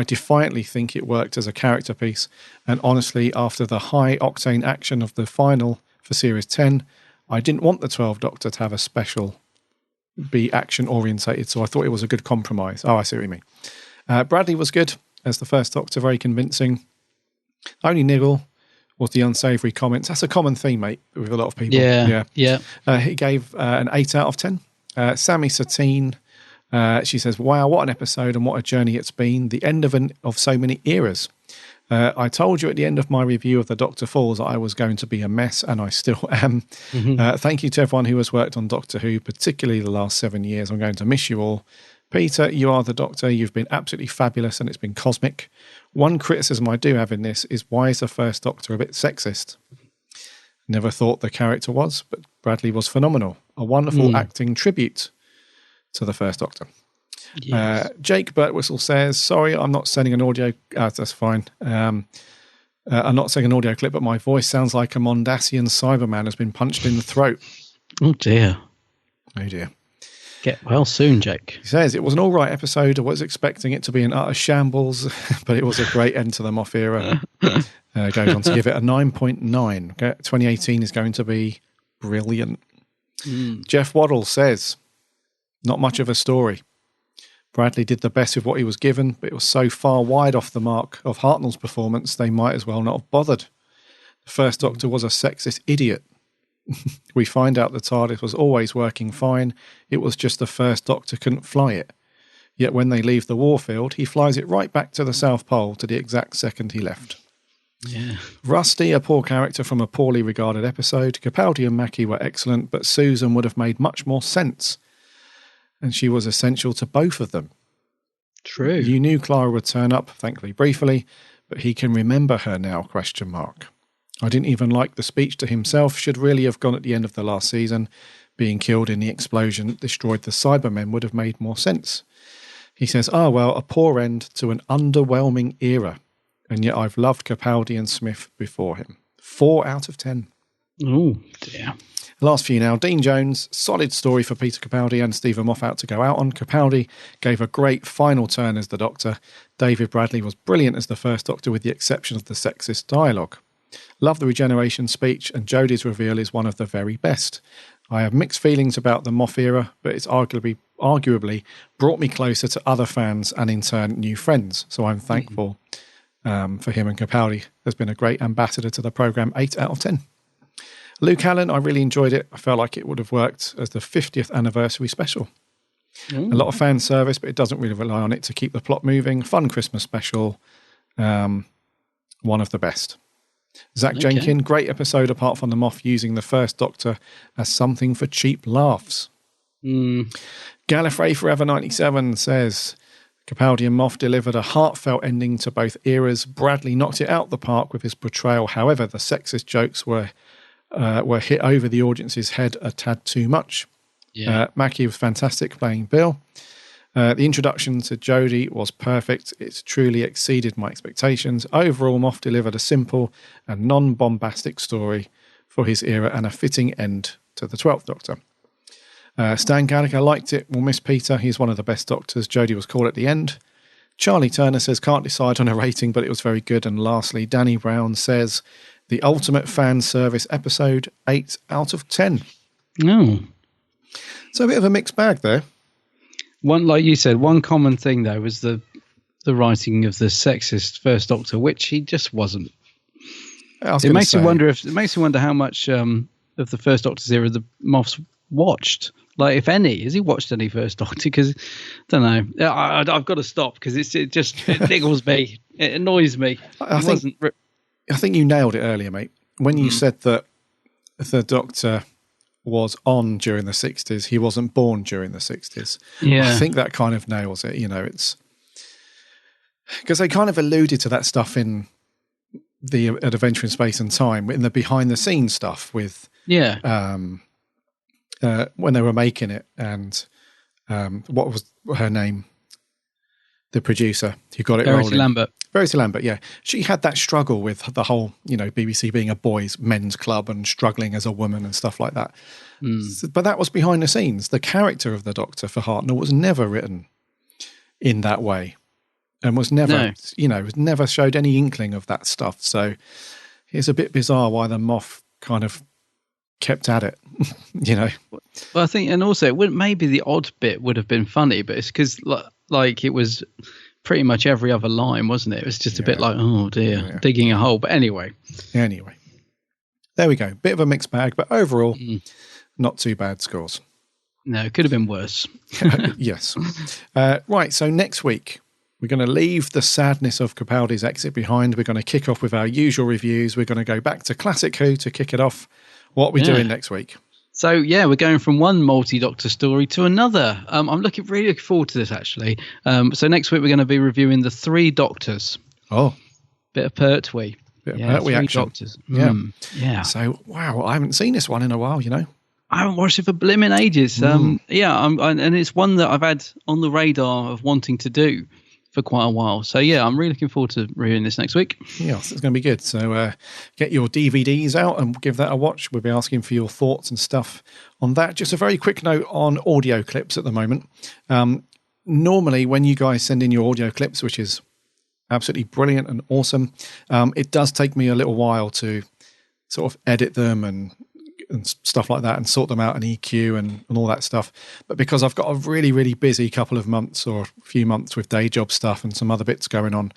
defiantly think it worked as a character piece. And honestly, after the high octane action of the final for Series 10, I didn't want the 12th Doctor to have a special be action orientated, so I thought it was a good compromise. Oh, I see what you mean. Bradley was good as the First Doctor, very convincing. Only niggle was the unsavoury comments. That's a common theme, mate, with a lot of people. Yeah. He gave an 8 out of 10. Sammy Satine, she says, wow, what an episode and what a journey it's been. The end of so many eras. I told you at the end of my review of The Doctor Falls that I was going to be a mess, and I still am. Thank you to everyone who has worked on Doctor Who, particularly the last 7 years. I'm going to miss you all. Peter, you are the Doctor. You've been absolutely fabulous, and it's been cosmic. One criticism I do have in this is, why is the First Doctor a bit sexist? Never thought the character was, but Bradley was phenomenal. A wonderful acting tribute to the First Doctor. Yes. Jake Birtwhistle says, sorry, I'm not sending an audio. That's fine. I'm not sending an audio clip, but my voice sounds like a Mondasian Cyberman has been punched in the throat. Oh, dear. Oh, dear. Get well soon, Jake. He says, it was an all right episode. I was expecting it to be an utter shambles, but it was a great end to the Moff era. Goes on to give it a 9.9. 2018 is going to be brilliant. Jeff Waddle says, not much of a story. Bradley did the best with what he was given, but it was so far wide off the mark of Hartnell's performance, they might as well not have bothered. The First Doctor was a sexist idiot. We find out the TARDIS was always working fine. It was just the First Doctor couldn't fly it. Yet when they leave the warfield, he flies it right back to the South Pole to the exact second he left. Yeah. Rusty, a poor character from a poorly regarded episode. Capaldi and Mackie were excellent, but Susan would have made much more sense. And she was essential to both of them. True. You knew Clara would turn up, thankfully briefly, but he can remember her now, ? I didn't even like the speech to himself. Should really have gone at the end of the last season. Being killed in the explosion that destroyed the Cybermen would have made more sense. He says, a poor end to an underwhelming era. And yet I've loved Capaldi and Smith before him. 4 out of 10. Oh, dear. Last few now. Dean Jones, solid story for Peter Capaldi and Stephen Moffat to go out on. Capaldi gave a great final turn as the Doctor. David Bradley was brilliant as the First Doctor, with the exception of the sexist dialogue. Love the regeneration speech, and Jodie's reveal is one of the very best. I have mixed feelings about the Moff era, but it's arguably brought me closer to other fans and in turn new friends. So I'm thankful for him, and Capaldi has been a great ambassador to the programme. 8 out of 10. Luke Allen, I really enjoyed it. I felt like it would have worked as the 50th anniversary special. A lot of fan service, but it doesn't really rely on it to keep the plot moving. Fun Christmas special. One of the best. Zach Jenkin, great episode apart from the Moff using the First Doctor as something for cheap laughs. Gallifrey Forever 97 says Capaldi and Moff delivered a heartfelt ending to both eras. Bradley knocked it out the park with his portrayal. However, the sexist jokes were hit over the audience's head a tad too much. Yeah. Mackie was fantastic playing Bill. The introduction to Jodie was perfect. It truly exceeded my expectations. Overall, Moff delivered a simple and non-bombastic story for his era and a fitting end to the 12th Doctor. Stan Gallagher liked it. We'll miss Peter. He's one of the best Doctors. Jodie was cool at the end. Charlie Turner says, can't decide on a rating, but it was very good. And lastly, Danny Brown says, the ultimate fan service episode, 8 out of 10. No. So a bit of a mixed bag there. One, like you said, one common thing, though, was the writing of the sexist First Doctor, which he just wasn't. It makes you wonder how much of the First Doctor's era the Moff's watched. Like, if any, has he watched any First Doctor? Because I don't know. I've got to stop because it niggles me. It annoys me. I think you nailed it earlier, mate. When you said that the Doctor was on during the 60s, he wasn't born during the 60s. Yeah. I think that kind of nails it. You know, it's because they kind of alluded to that stuff in the Adventure in Space and Time, in the behind the scenes stuff with when they were making it, and what was her name? The producer who got it rolling. Verity Lambert, yeah. She had that struggle with the whole, BBC being a men's club and struggling as a woman and stuff like that. But that was behind the scenes. The character of the Doctor for Hartnell was never written in that way, and was never, never showed any inkling of that stuff. So it's a bit bizarre why the Moff kind of kept at it, Well, I think, and also maybe the odd bit would have been funny, but it's because like it was pretty much every other line, wasn't it? It was just a bit like, oh dear, digging a hole. But anyway, there we go. Bit of a mixed bag, but overall, not too bad scores. No, it could have been worse. Yes. Right. So next week, we're going to leave the sadness of Capaldi's exit behind. We're going to kick off with our usual reviews. We're going to go back to Classic Who to kick it off. What are we doing next week? So, we're going from one multi-Doctor story to another. I'm really looking forward to this, actually. So next week, we're going to be reviewing the 3 Doctors. Oh. Bit of Pertwee. Bit of Pertwee action. Doctors. Yeah. So, wow, I haven't seen this one in a while, I haven't watched it for blimmin' ages. And it's one that I've had on the radar of wanting to do for quite a while. So, I'm really looking forward to reviewing this next week. Yes, it's going to be good. So get your DVDs out and give that a watch. We'll be asking for your thoughts and stuff on that. Just a very quick note on audio clips at the moment. Normally, when you guys send in your audio clips, which is absolutely brilliant and awesome, it does take me a little while to sort of edit them and stuff like that and sort them out and EQ and all that stuff. But because I've got a really, really busy couple of months or a few months with day job stuff and some other bits going on,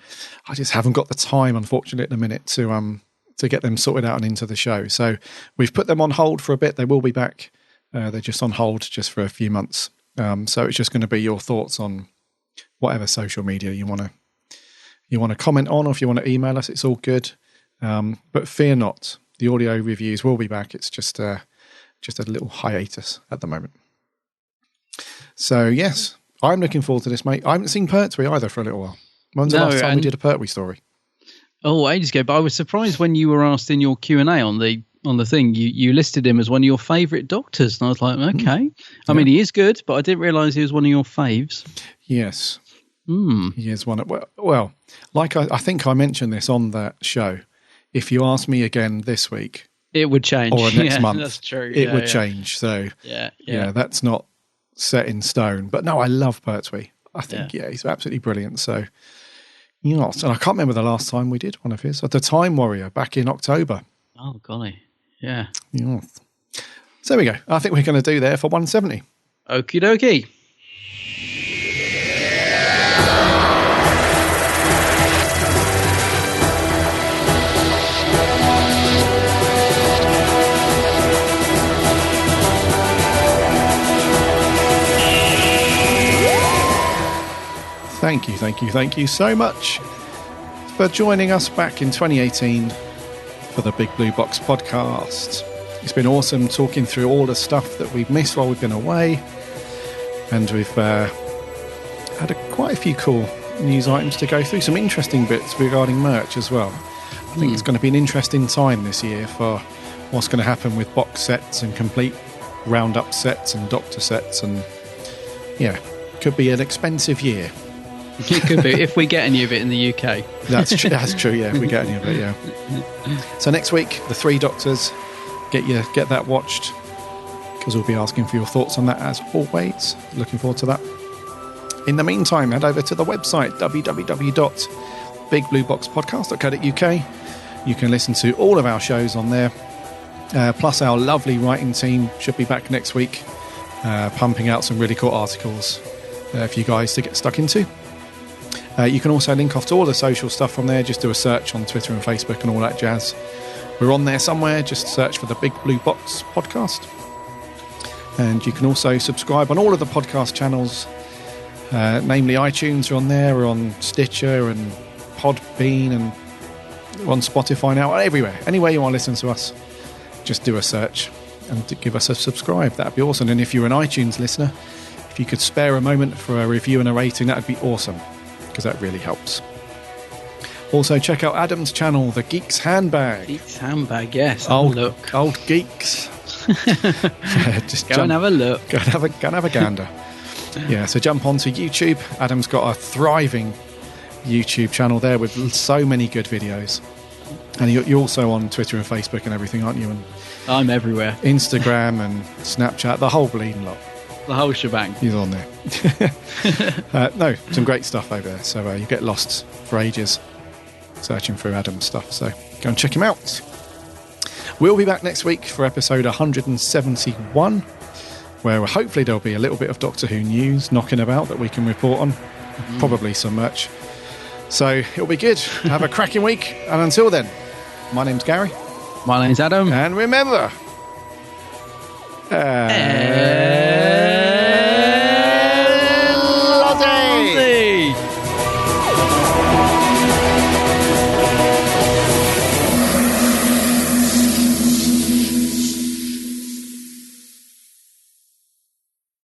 I just haven't got the time, unfortunately, at the minute to get them sorted out and into the show. So we've put them on hold for a bit. They will be back. They're just on hold just for a few months. So it's just going to be your thoughts on whatever social media you want to comment on, or if you want to email us, it's all good. But fear not. The audio reviews will be back. It's just a little hiatus at the moment. So, yes, I'm looking forward to this, mate. I haven't seen Pertwee either for a little while. When's the last time we did a Pertwee story? Oh, ages ago. But I was surprised when you were asked in your Q&A on the thing, you listed him as one of your favourite Doctors. And I was like, okay. I mean, he is good, but I didn't realise he was one of your faves. Yes. He is one of... Well, like I think I mentioned this on that show. If you ask me again this week, it would change. Or next month, that's true. It would change. So yeah, that's not set in stone. But no, I love Pertwee. I think he's absolutely brilliant. So and I can't remember the last time we did one of his. At the Time Warrior back in October. Oh golly, yeah. So there we go. I think we're going to do there for 170. Okie dokie. Thank you so much for joining us back in 2018 for the Big Blue Box podcast. It's been awesome talking through all the stuff that we've missed while we've been away. And we've had quite a few cool news items to go through, some interesting bits regarding merch as well. I think it's going to be an interesting time this year for what's going to happen with box sets and complete roundup sets and Doctor sets, and could be an expensive year. It could be, if we get any of it in the UK. That's true, yeah, if we get any of it, yeah. So next week, the 3 Doctors, get that watched, because we'll be asking for your thoughts on that as always. Looking forward to that. In the meantime, head over to the website, www.bigblueboxpodcast.co.uk. You can listen to all of our shows on there, plus our lovely writing team should be back next week, pumping out some really cool articles for you guys to get stuck into. You can also link off to all the social stuff from there. Just do a search on Twitter and Facebook and all that jazz. We're on there somewhere. Just search for the Big Blue Box Podcast. And you can also subscribe on all of the podcast channels, namely iTunes. We're on there. We're on Stitcher and Podbean, and we're on Spotify now. Everywhere. Anywhere you want to listen to us, just do a search and give us a subscribe. That'd be awesome. And if you're an iTunes listener, if you could spare a moment for a review and a rating, that'd be awesome, because that really helps. Also, check out Adam's channel, The Geeks Handbag. Geeks Handbag, yes. Old geeks. Just go and have a look. Go and have a gander. Yeah, so jump onto YouTube. Adam's got a thriving YouTube channel there with so many good videos. And you're also on Twitter and Facebook and everything, aren't you? And I'm everywhere. Instagram and Snapchat, the whole bleeding lot. The whole shebang. He's on there. No, some great stuff over there. So you get lost for ages searching through Adam's stuff. So go and check him out. We'll be back next week for episode 171, where hopefully there'll be a little bit of Doctor Who news knocking about that we can report on. Probably some merch. So it'll be good. Have a cracking week. And until then, my name's Gary. My name's Adam. And remember...